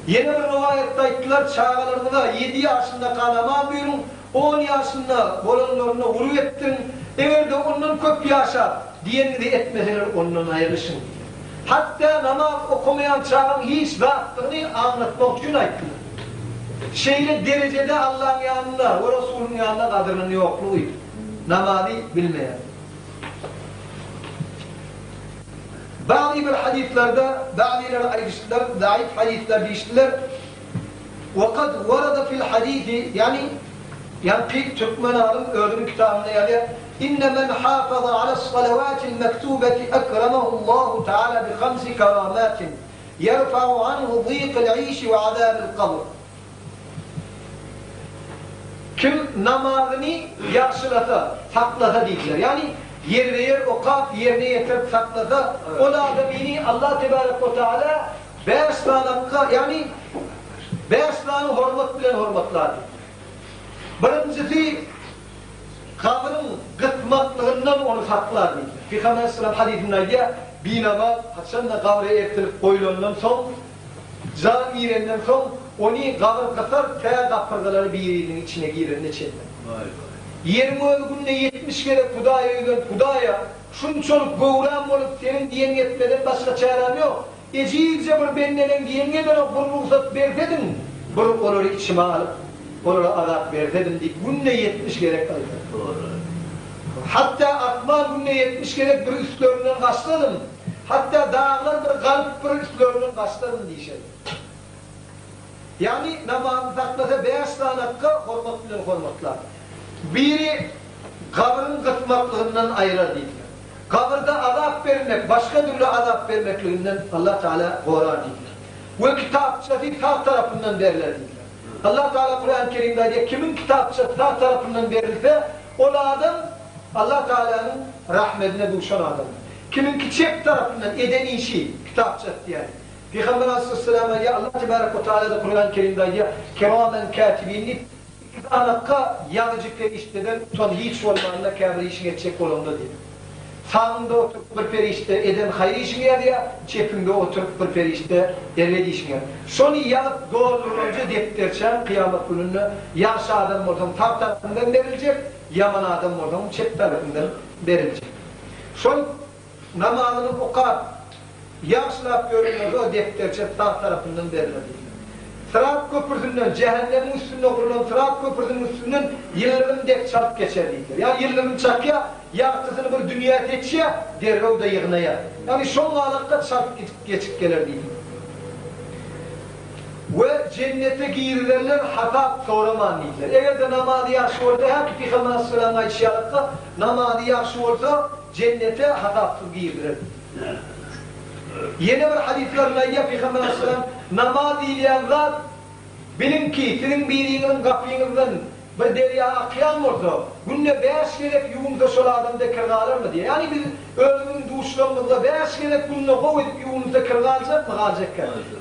Yeni bir rivayette ayettiler çağlarında 7 yaşında kanama buyurun, 10 yaşında bolanlarına vuru ettin, evvelde ondan köp yaşa diyenleri etmeseler ondan ayrılışın. Hatta namaz okumayan çağın hiç rahatlığını anlatmak için ayettiler. Şeyle derecede Allah'ın yanında, o Resul'ün yanında kadrının yokluğu, namazı bilmeyen. Bazı bir hadislerde, bazıları ayrıştılar, zayıf hadisler değiştiler. وَقَدْ وَرَدَ فِي الْحَدِيثِ yani Türkmen alim öğrenim kitabında yani اِنَّ مَنْ حَافَظَ عَلَى الصَّلَوَاتِ الْمَكْتُوبَةِ أَكْرَمَهُ اللّٰهُ تَعَالَى بِخَمْسِ كَرَامَاتٍ يَرْفَعُ عَنْهُ ضِيقَ الْعِيشِ وَعَذَابِ الْقَبْرِ. Kim namazını yaşılata, saklata deydiler. Yani yerine yer okaf, yerine yetirip saklata, o da adamini Allah Tebarek ve Teala beyaslanakkı, yani beyaslanı hormat bilen hormatlardı. Birincisi, kabrin gıtmaklığından onu saklar deydiler. Peygamber Aleyhisselam hadisinde bir namaz, haçanla kabre ertilip koyulandan son, can yerinden son, onu kabir kıtar, kaya kapırgaları bir yerinin içine girer, neçeyle. 20 günde 70 kere Kudaya ödün, Kudaya, şunçoluk gövram olup senin diyen yetmeden başka çarem yok. Ecilce bir bennenen diyen yetmeden bir ruhsat versedin, bir onları içime alıp, onlara azap versedin deyip, günde 70 kere kalır. Hatta Akman günde 70 kere bir üstlerinden kaçladım. Hatta dağlar bir kalp bir üstlerinden kaçladım diyeceğim. Yani namazı saklasa beyazlanakka hormatlar. Biri kabrin kıtmaklığından ayırar değil. Kabirde azap vermek, başka türlü azap vermekliğinden Allah Teala korar değil. Bu kitapçısı sağ tarafından verilir değil. Allah Teala Kur'an-ı Kerim'de diye kimin kitapçısı sağ tarafından verilse o adam Allah Teala'nın rahmetine duşan adam. Kiminki çep tarafından eden işi kitapçısı yani. Peygamber Aleyhisselam'a ya Allah Tebarek ve Teala'da Kur'an-ı Kerim'de ya keramen katibini anakka yazıcıklar işleden son hiç olmanla kabir işin edecek olanda dedi. Sağında oturup bir perişte eden hayır işin yer ya, çepinde oturup bir perişte erledi işin yer. Şunu yazıp doğrulunca defterçen kıyamet gününde yaşlı adam oradan sağ tarafından verilecek, yaman adam oradan çep tarafından verilecek. Son namazını okar, yaşlap görünmez o defterçe sağ tarafından verilir. Sırat köprüsünden, cehennemin üstünde kurulan Sırat köprüsünün üstünden yılların dek çarp geçer deydiler. Ya yılların çarpıya, yaktısını bir dünya teçiye, derrev da yığınaya. Yani şonla alakta çarp geçip gelir deydiler. Ve cennete giyirilerler hata soraman deydiler. Eğer de namazı yaxşı olsa, hep Peygamber sallallahu aleyhi ve sellem namazı yaxşı olsa cennete hatasız giyirilir. Yeni bir hadislerine Peygamber sallallahu aleyhi ve sellem namaz eyleyen zat bilin ki sizin birinin kapınızdan bir derya akıyan olsa günde 5 kere yuğumda şol adamda kırgalar mı diye. Yani biz ölümün duşlarımızda 5 kere günde kov edip yuğumda kırgalacak mı kalacak?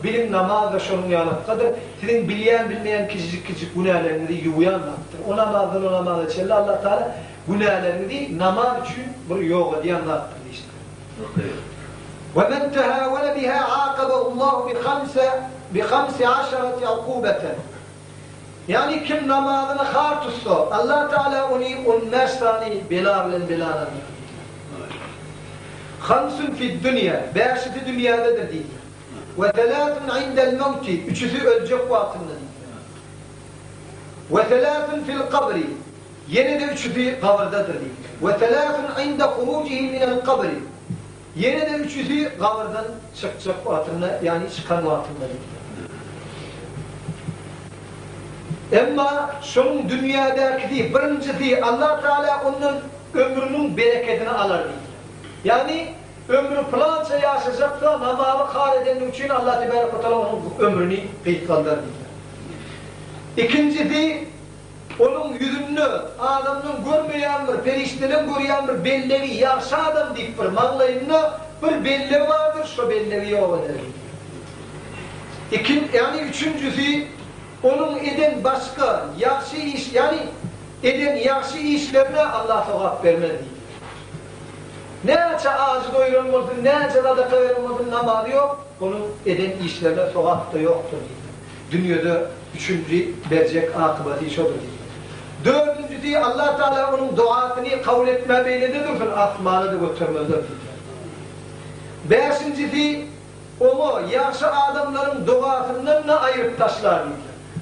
Bilim namaz da şunun yanıktadır. Sizin bilmeyen küçük günahlarını yuvayanlaktır. O namazdan içeride Allah Teala günahlarını namaz için bir yoga diye anlattır işte. وَمَنْ تَهَاوَنَ بِهَا عَاقَبَهُ اللّٰهُ بِخَمْسِ عَشَرَةِ عُقُوبَةً. Yani kim namazını khar tutsa, Allah Teala onu 15 tane belanır. Khamsun fid dünya, 5'i dünyadadır değil. Ve 3 indel mevti, 3'ü ölecek vaktinde değil. Ve 3 fil kabri, yine de 3'ü kabrdadır değil. Ve 3 inde hurucihi minel kabri, yine de 3'ü kabrdan çıkacak vaktinde, yani çıkan vaktinde değil. Ama şunun dünyadaki değil, birincisi Allah Teala onun ömrünün bereketini alır değil. Yani ömrü plança yaşayacaksa namazı khar edenin için Allah Teala onun ömrünü kıyıtlandır değil. İkincisi onun yüzünü adamın görmeyen bir, periştenin göreyen bir bellevi, yaşa adam deyip bir mağlayında bir bellevi vardır, şu bellevi yok eder. Yani üçüncüsü onun eden başka yaxşı iş, yani eden yaxşı işlerine Allah sevap vermez değil. Nece ağzı doyurulmasın, nece sadaka verilmasın, namazı yok, onun eden işlerine sevap da yoktur değil. Dünyada üçüncü verecek akıbeti iş odur değil. Dördüncüsü Allah Teala onun duasını kabul etme beynidir, asmanı da götürmezdir değil. Beşincisi onu yaxşı adamların duasından ayırıp taşlar değil.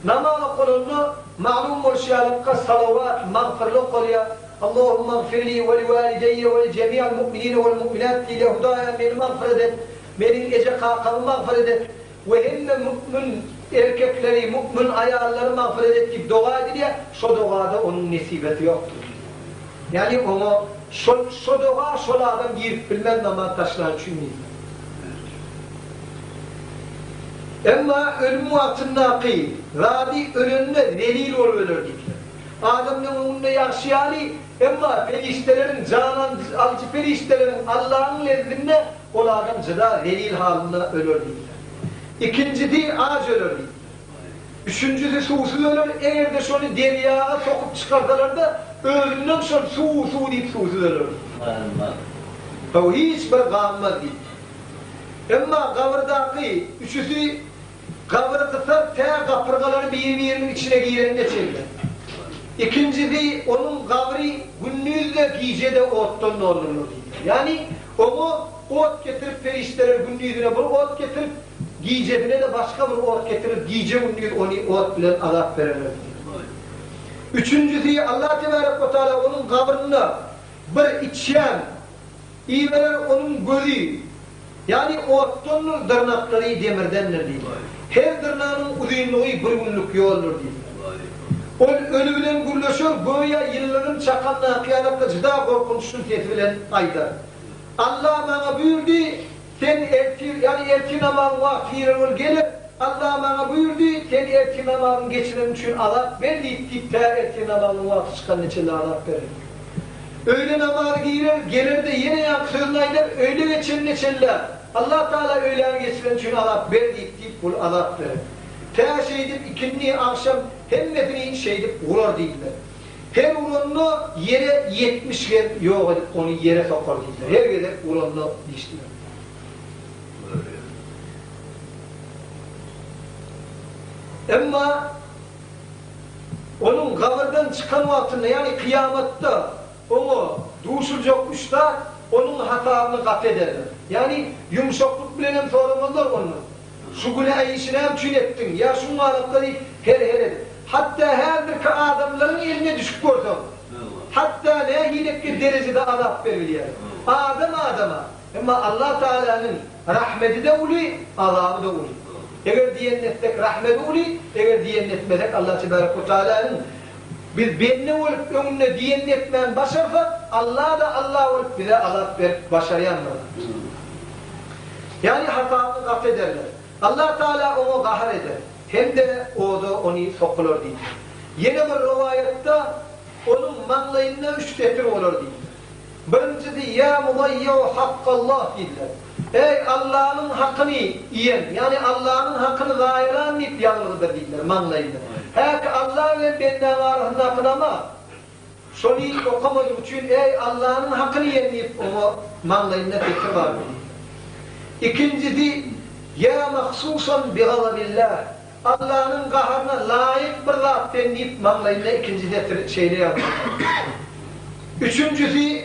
Namazı kılını malum olşayalıkka salavat, mağfirlik oluyor. Allahümme gfirli ve li valideyye ve li cemiyal mu'minine ve mu'minat ile hudaya beni mağfir et. Benim ece kalkamı mağfir et. Ve hemme mümin erkekleri, mümin ayarları mağfir et gibi dua ediyor. Şu duada onun nesibeti yoktur. Yani onu şu dua, şu adam girip bilmez namaz taşlar için değil. Ama ölüm vaktindaki radi ölümle delil olur dediler. Adamın önünde yaşayanı ama periştelerin, canan alıcı periştelerin Allah'ın nezdinde o adam cıda delil halinde ölür dediler. İkincisi ağaç ölür dediler. Üçüncüsü susuz ölür, eğer de şunu deryaya sokup çıkartalar da ölümden sonra su deyip susuz ölür. O hiçbir kalmaz değil. Ama kavırdaki üçüsü kavrı kısar, ter kapırgaları bir içine giyirenine çevirir. İkincisi onun kavrı gündüzle giyecede ottan ne olur. Yani onu ot getirip perişteler gündüzüne, bu ot getirip giyecedine de başka bir ot getirip giyece gündüz onu ot bilen azap verirler. Üçüncüsü Allah Teala onun kavrına bir içen, iyi verir onun gözü. Yani ottan dırnakları demirdenler değil. Her dırnağının uzunluğu bir günlük yoldur değil. O ölümden gürleşiyor, goya yılların çakanlığa kıyametle cıda korkunçluğun tetibilen ayda. Allah bana buyurdu, sen erki namazın vaktiyle gelir. Allah bana buyurdu, sen erki namazın geçiren için azap ver deyip de erki namazın vakti çıkan içinde azap verir. Öğle namazı gelir de yine yaksırlaylar, öğle geçenler. Allah Teala öğlen geçiren için azap ver deyip bu azap verir. Te şeydip ikindi akşam hemmetini şeydip vurur değiller. Her vuranını yere 70 kere yok edip onu yere sokar değiller. Her yere vuranını diştiler. Ama onun kabirden çıkan vaktinde yani kıyamette onu duşulacakmış da onun hatasını kat ederler. Yani yumuşaklık bilen sorumlular onun. Şu günah işine hem çün ettin, ya şu mağlupları her edin. Hatta her bir adamların eline düşüp gördüm. Hatta ne hilekli derecede azap veriliyor. Adama. Ama Allah Teala'nın rahmeti de oluyor, azabı da oluyor. Eğer diyen etsek rahmet uli, eğer diyen etmesek Allah Tebarek ve Teala'nın biz benimle olup önüne diyen etmeyen başarsak Allah da Allah olup bize azap verip başarayanlar. Yani hatanı affederler. Allah Teala onu kahar eder. Hem de o da onu sokulur değil. Yine bir rivayette onun manlayına 3 getir olur değil. Birincisi ya mudayyu hakkallah dediler. Ey Allah'ın hakkını yiyen, yani Allah'ın hakkını gayrılan deyip yanılıdır dediler manlayına. Her Allah ve benden arasında hakkını ama şunu okumadığım için ey Allah'ın hakkını yiyen deyip onu manlayına tekrar var. İkincisi ya mahsusan bi gadabillah. Allah'ın kahrına layık bir zat denilip manlayına ikinci şeyle yapıyor. Üçüncüsü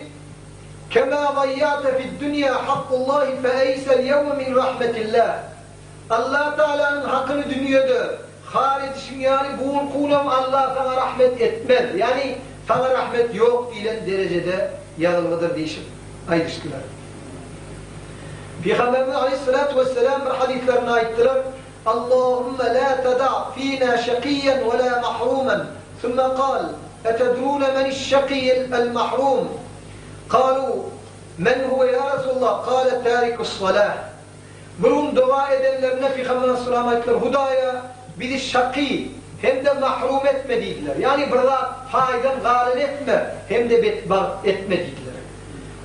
kema gayyate fid dünya hakkullahi fe eysel yevme min rahmetillah. Allah Teala'nın hakkını dünyada haridişim yani bu kulum Allah sana rahmet etmez. Yani sana rahmet yok diyen derecede yanılmadır değişim. Ayrıştılar. Peygamberimiz Aleyhisselatü Vesselam bir hadislerine aittiler. Allahümme la tada' fina şakiyyen ve la mahrumen. Sümme kal, etedrûne menişşakiyyel mahrum. Kalu, men huve ya Resulullah? Kale tarikus-salah. Bunun dua edenlerine Peygamber Aleyhisselam aittiler. Hudaya bizi şakî hem de mahrum etme dediler. Yani burada faydan galil etme hem de betbar etme dediler.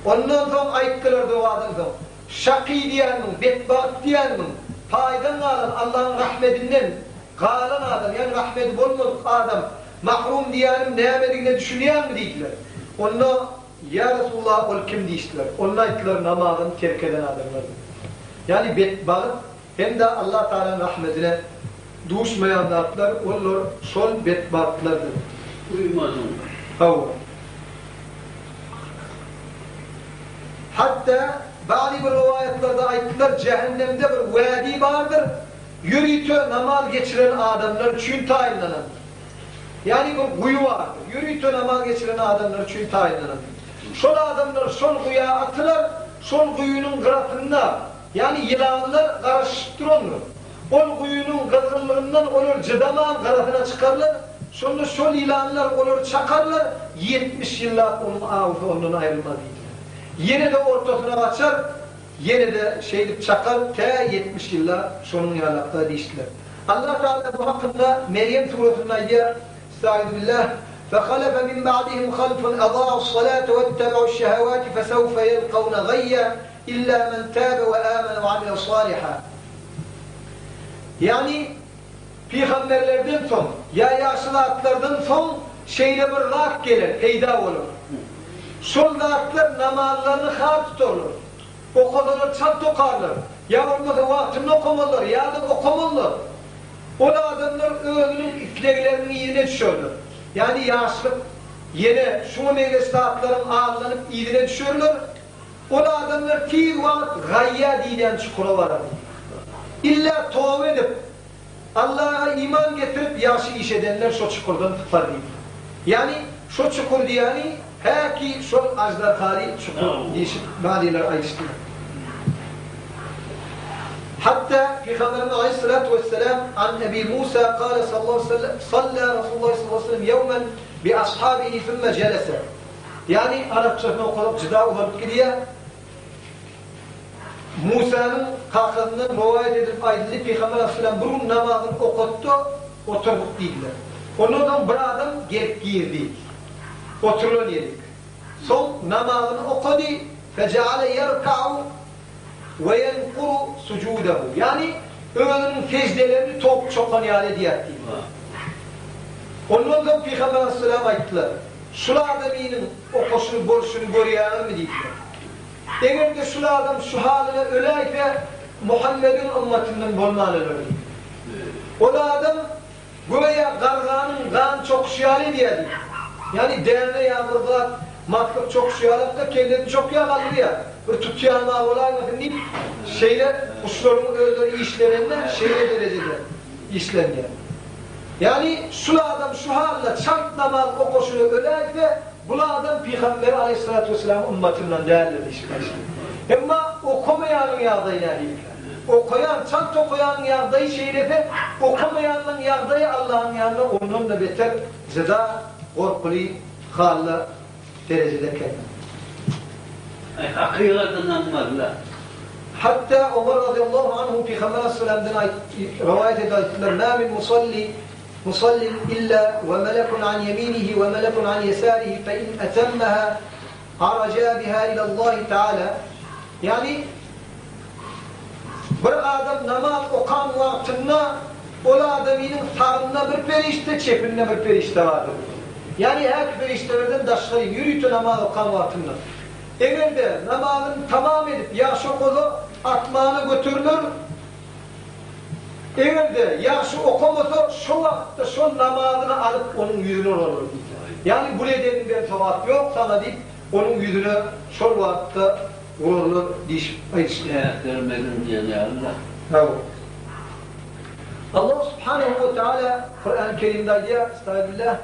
Ondan sonra aittiler duadan sonra. Şakî diyen mi, betbar diyen mi? Faydan alan Allah'ın rahmetinden kalan adam, yani rahmeti bulmadık adam mahrum diyenim nimetine düşünüyor mu dediler. Onunla ya Resulullah ol kim deyiştiler. Onunla ettiler namazını terk eden adamlar. Yani betbarı hem de Allah Teala'nın rahmetine düşmeyen zatlar onlar son betbarlardır. Uyumadım. Havva. Hatta bazı bir rivayetlerde aittiler cehennemde bir vadi vardır. Yürüytü namaz geçiren adamlar için tayinlenir. Yani bir kuyu vardır. Yürüytü namaz geçiren adamlar için tayinlenir. Son adamlar son kuyuya atılır. Son kuyunun kıratında yani yılanlar karıştırılır. O kuyunun kızıllığından olur cıdaman tarafına çıkarlar. Sonra sol yılanlar olur çakarlar. 70 yıllar onun ağzı ondan ayrılmaz. Yine de ortasına açar, yine de şeylik çakar, te 70 yıllar sonun yalakta değiştiler. Allah Teala bu hakkında Meryem suresinde ya Estaizu billah فَخَلَفَ مِنْ بَعْدِهِمْ خَلْفٌ اَضَاعُوا الصَّلَاةَ وَاتَّبَعُوا الشَّهَوَاتِ فَسَوْفَ يَلْقَوْنَ غَيَّ اِلَّا مَنْ تَابَ وَآمَنَ وَعَمِلَ صَالِحًا. Yani peygamberlerden son, ya yaşlılardan son şeyle bir rak gelir, peyda olur. Soldatlar namazlarını hal tuturlar. Okulları çal tokarlar. Ya olmadı vaktini okumalar, ya da okumalar. O adamlar öğünün ifleklerini yerine düşürler. Yani yaşlık yine şu meyvesatların ağırlanıp iyiliğine düşürler. O adamlar fi vakt gayya diyen çukura varır. İlla tövbe edip Allah'a iman getirip yaşı iş edenler şu çukurdan tutar değil. Yani şu çukur diyani Peki şu ajdarhari çukur değişik badiler ayrıştılar. Hatta Peygamberimiz Aleyhisselatü Vesselam an Ebi Musa kâle sallallahu aleyhi ve sellem salla Resulullah sallallahu aleyhi ve sellem yevmen bi ashabihi thumme celese. Yani Arapçasını okudup cıda olup gidiyor. Musa'nın kalkadığından rivayet edip aydınlı Peygamber Aleyhisselam bunun namazını okuttu, oturduk dediler. Ondan bir adam gelip girdi. Oturulan yedik. Son namazını okudu. فَجَعَلَ يَرْكَعُ وَيَنْقُرُ سُجُودَهُ. Yani öğünün secdelerini top çokan yâle diyetti. Ondan da Peygamber Aleyhisselam ayettiler. Şula adamının o koşunu borçunu görüyor mu dediler. Eğer de şula adam şu haline öyleyse Muhammed'in ümmetinden bulmalı öyle. O da adam göğe garganın kan çok şiali diyedir. Yani değerli yağmurlar, matkap çok şiyalıp da kendini çok yağalır ya. Böyle tutuyağına olaymasın deyip şeyler, kuşlarının öldürü işlerinden şeyle derecede işleniyor. Yani şu adam şu halde çarp namaz o koşunu ölerse bu adam Peygamber Aleyhisselatü Vesselam ümmetinden değerlidir. Ama okumayanın yağdayına değil. okuyan, çant okuyanın yağdayı şerefe, okumayanın yağdayı Allah'ın yanına onun da beter, zıda, korkulu, hallı derecede kendine. Hakikaten anladılar. Hatta Ömer radıyallahu anhu Peygamber aleyhisselam'dan rivayet edilir. "Ma min musallin illa ve melekun an yeminihi ve melekun an yesarihi fe in etemmeha araca biha ila Allah Teala." Yani bir adam namaz okan vaktinde o adamın sağında bir perişte, çepinde bir perişte vardır. Yani her periştelerden daşları yürütü namaz okan vaktinde. Eğer de namazını tamam edip yaşı kolu atmağını götürülür. Eğer de yaşı okumasa şu vakitte şu namazını alıp onun yüzüne olur. Yani bu nedeninden sevap yok sana deyip onun yüzüne şu vakitte vurulur diş. Görmedim diye Allah. Allah subhanehu ve teala Kur'an-ı Kerim'de diye estağfirullah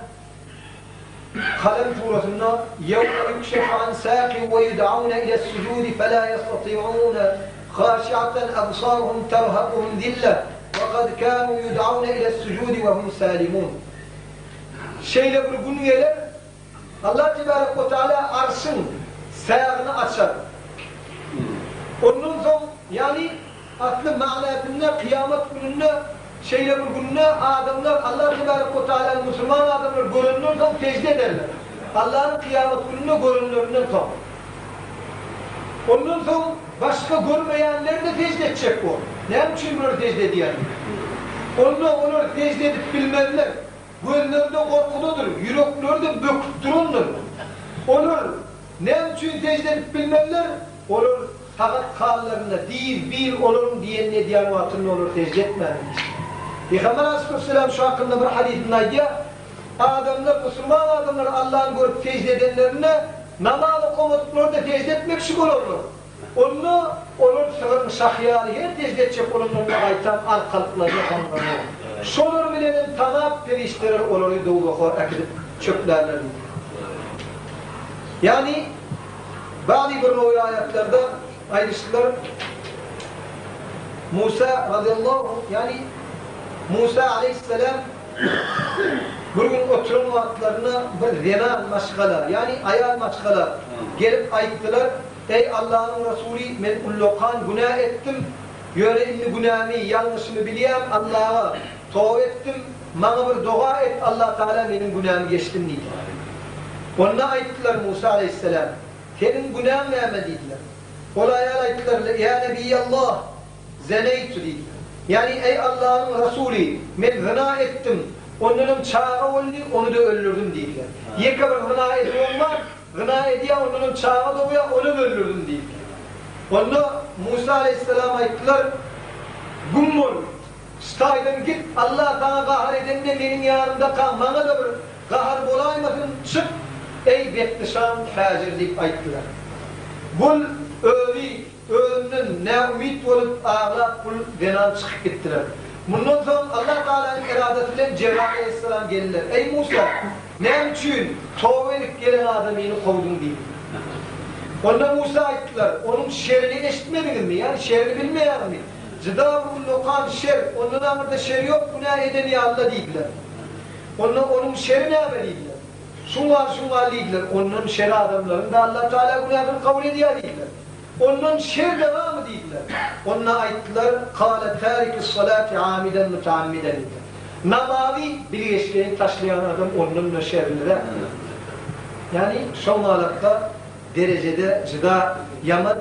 Kalem surasında يَوْمَ يُكْشَفَ عَنْ سَاقٍ وَيُدْعَوْنَ إِلَى السُّجُودِ فَلَا يَسْتَطِيعُونَ خَاشِعَةً أَبْصَارُهُمْ تَرْهَقُهُمْ ذِلَّةٌ وَقَدْ كَانُوا يُدْعَوْنَ إِلَى السُّجُودِ وَهُمْ سَالِمُونَ. Şeyle bir gün gelir, Allah Tebarek ve Teala arşın sağını açar. Onun son yani aklı manasında kıyamet gününde şeyle bir gününde adamlar Allah Tebarek ve Teala'nın Müslüman adamlar görünürden secde ederler. Allah'ın kıyamet gününde görünürlerinden sonra. Ondan sonra başka görmeyenler de secde edecek o. Ne için bunu secde ediyor? Onu secde edip bilmezler. Gönlerde korkuludur, yüreklerde böküp dururlar. Olur. Ne için secde edip bilmezler? Olur. Fakat kallarında değil, bir olurum diyen ne diyen vatırını olur secde etmez. Peygamber Aleyhisselam şu hakkında bir hadisinde diyor, adamlar, Müslüman adamlar Allah'ın görüp secde edenlerine namaz okumadıkları da secde etmek için olurlar. Onu olur sığırın şahyarı her secde edecek olurlarına aytan arkalıklarına kanlarına. Şoları bilenin tanap periştirir olurdu doğulu akıdıp çöplerlerini. Yani bazı bir ayetlerde ayrıştılar Musa radıyallahu yani Musa aleyhisselam bir gün oturun vaktlarına bir zina maşgala yani ayal maşgala gelip ayıttılar. Ey Allah'ın Resulü ben ullokan günah ettim. Yöreilli günahımı yanlışımı biliyorum Allah'a tövbe ettim. Bana bir dua et Allah Teala benim günahımı geçtim dedi. Onunla ayıttılar Musa aleyhisselam. Senin günahın verme dediler. Olaya ayıttılar. Ya Nebiyallah zeneytü dediler. Yani ey Allah'ın Resulü ben zina ettim. Onun çağı oldu onu da öldürdüm dediler. Yeka bir zina ediyor var. Zina ediyor onun çağı doğuyor onu da öldürdüm dediler. Onu Musa aleyhisselam ayıttılar. Gummur. Staydan git Allah sana kahar eden de benim yanımda kal. Bana da bir kahar bulaymasın çık. Ey beklişan facir deyip ayıttılar. Bul ölümden ne ümit olup ağlayıp bul venan çıkıp gittiler. Bundan sonra Allah Teala'nın iradetiyle Cebrail aleyhisselam gelirler. Ey Musa ne için tövbelik gelen adamı yine kovdun değil. Ondan Musa ayıttılar. Onun şerrini eşitmediniz mi? Yani şerrini bilmeyen mi? Zıdâvul lokan şer. Onun anında şer yok. Günah eden ya Allah değiller. Onun şerri ne haberiydiler? Şunlar değiller. Onun şerri adamlarında Allah Teala günahını kabul ediyor değiller. Onun şer devamı değiller. Onunla ayettiler. Kâle târikis salâti âmiden müteammiden. Namazı birleşlerini taşlayan adam onun şerrinde. Yani son olarak derecede zıda yaman.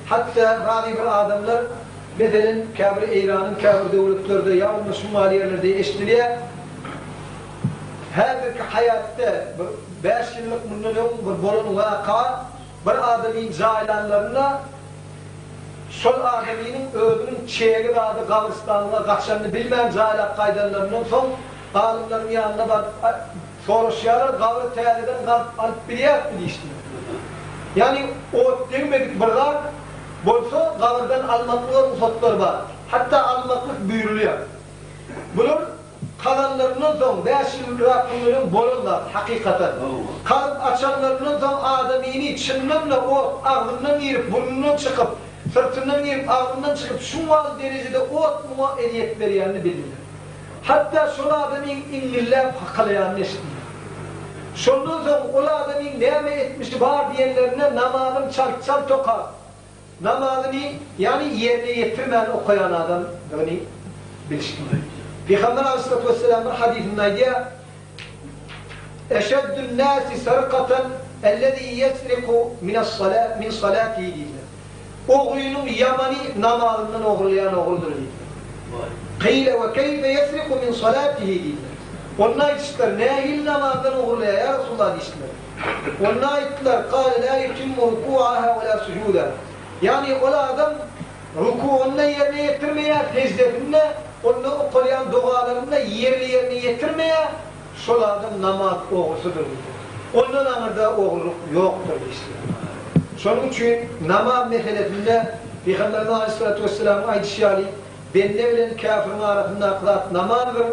Hatta bazı bir adamlar mesela kâbir İran'ın kâbir devletlerde yavrum Somali yerlerde eşitliğe her bir hayatta 5 yıllık bundan bir bolun vaka bir adamın zailanlarına sol adamının ödünün çeyreği vardı kabristanlığa kaçanını bilmem zailat kaydanlarından son alimlerin yanına bak soruşuyorlar kabri teyadeden alıp biliyat mı işte. Yani o demedik buralar bolsa kabirden almaklılar ufaklar var. Hatta almaklık buyuruluyor. Bunun kalanlarının son 5 yıl rakımların bolunlar hakikaten. Kalp açanlarının son adamini çınlamla o ağzından girip burnundan çıkıp sırtından girip ağzından çıkıp şu derecede ot mu ediyet veriyanını bilirler. Hatta şu adamın inliller fakalayanını eşitler. Şundan sonra o adamın neyme etmişi var diyenlerine namazın çal tokar. Namazını yani yerine getirmeyen okuyan adam yani bilişkin. Peygamber Aleyhisselatü Vesselam'ın hadisindeydi eşeddün nâsi sarıkatan ellezî yesriku min salâti diyorlar. Oğlunun yamanı namazından oğurlayan oğuldur diyorlar. Kıyle ve keyfe yesriku min salâtihi diyorlar. Onlar işitler, nehil namazdan oğurlaya ya Resulullah işitler. Onlar işitler, kâle lâ yutimmu rukû'aha ve lâ sucûdâ. Yani o adam rükû'unla yerine getirmeye, tecdetinde, onunla okuyan dualarında yerine getirmeye, şu adam namaz oğusudur. Onun anırda oğurluk yoktur işte. Şunun için namaz meselesinde Peygamber Aleyhisselatü Vesselam'ın ayetişi benimle ölen kafirin arasında kılat namazdır.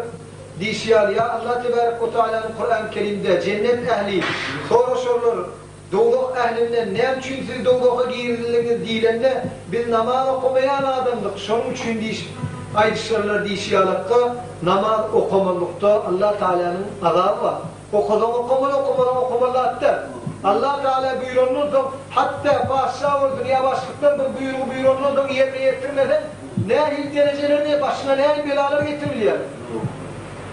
Dişiyal ya Allah Tebarek ve Teala'nın Kur'an-ı Kerim'de cennet ehli sonra sorulur. Doğuluk ehlinden ne için siz doğuluğa girdiniz diyenler biz namaz okumayan adamdık. Şunun için ayetişlerler dişiyalıkta namaz okumalıkta Allah Teala'nın azabı var. Okumalı hatta. Allah Teala buyurunuzdur. Hatta padişah ve dünya başlıktan bir buyurunuzdur yerine getirmeden nehil derecelerine başına nehil belalar getiriliyor.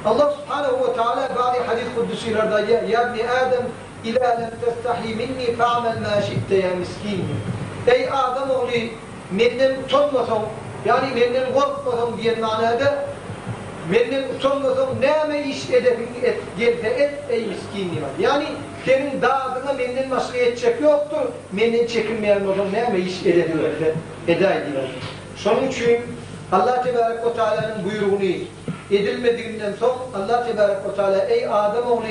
Allah Subhanahu ve Teala bazı hadis kudusilerde ya ibni Adem İlâ lem testahi minni fa'amel mâ şi'te ya miskin. Ey Adem oğlu menden utanmasın yani menden korkmasın diyen manada menden utanmasın neyme iş edebin et ey miskin diyor. Yani senin dağdına menden başka edecek yoktur. Menden çekinmeyen olsun neyme iş edebin eda ediyor. Şunun için Allah Tebarek ve Teala'nın buyruğunu edilmediğinden sonra Allah Tebarek ve Teala ey Adem oğlu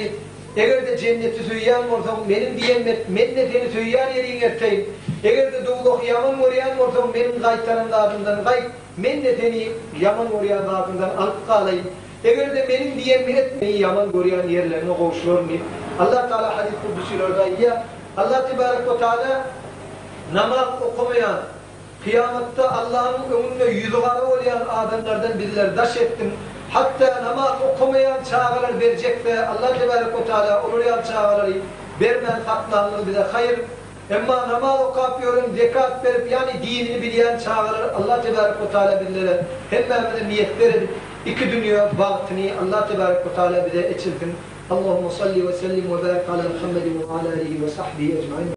eğer de cenneti söyleyen olsam benim diyen mennetini söyleyen yerin erteyim. Eğer de doğuluk yaman oraya olsam benim gaytanın adından gayt mennetini yaman oraya adından alıp kalayım. Eğer de benim diyen etmeyi yaman oraya yerlerine koşulur mu? Allah Teala hadis kudusilerde ya Allah Tebarek ve Teala namaz okumayan kıyamette Allah'ın önünde yüzügarı olayan adamlardan bizler daş ettim. Hatta namaz okumayan çağlar verecek ve Allah Tebarek ve Teala oluyan çağları vermen haklarını bize hayır. Ama namaz okuyup zekat verip yani dinini bilen çağları Allah Tebarek ve Teala bizlere hemen niyet verin. İki dünya vaktini Allah Tebarek ve Teala bize içilsin. Allahümme salli ve sellim ve barik ala Muhammedin ve ala alihi ve sahbihi ecmaîn.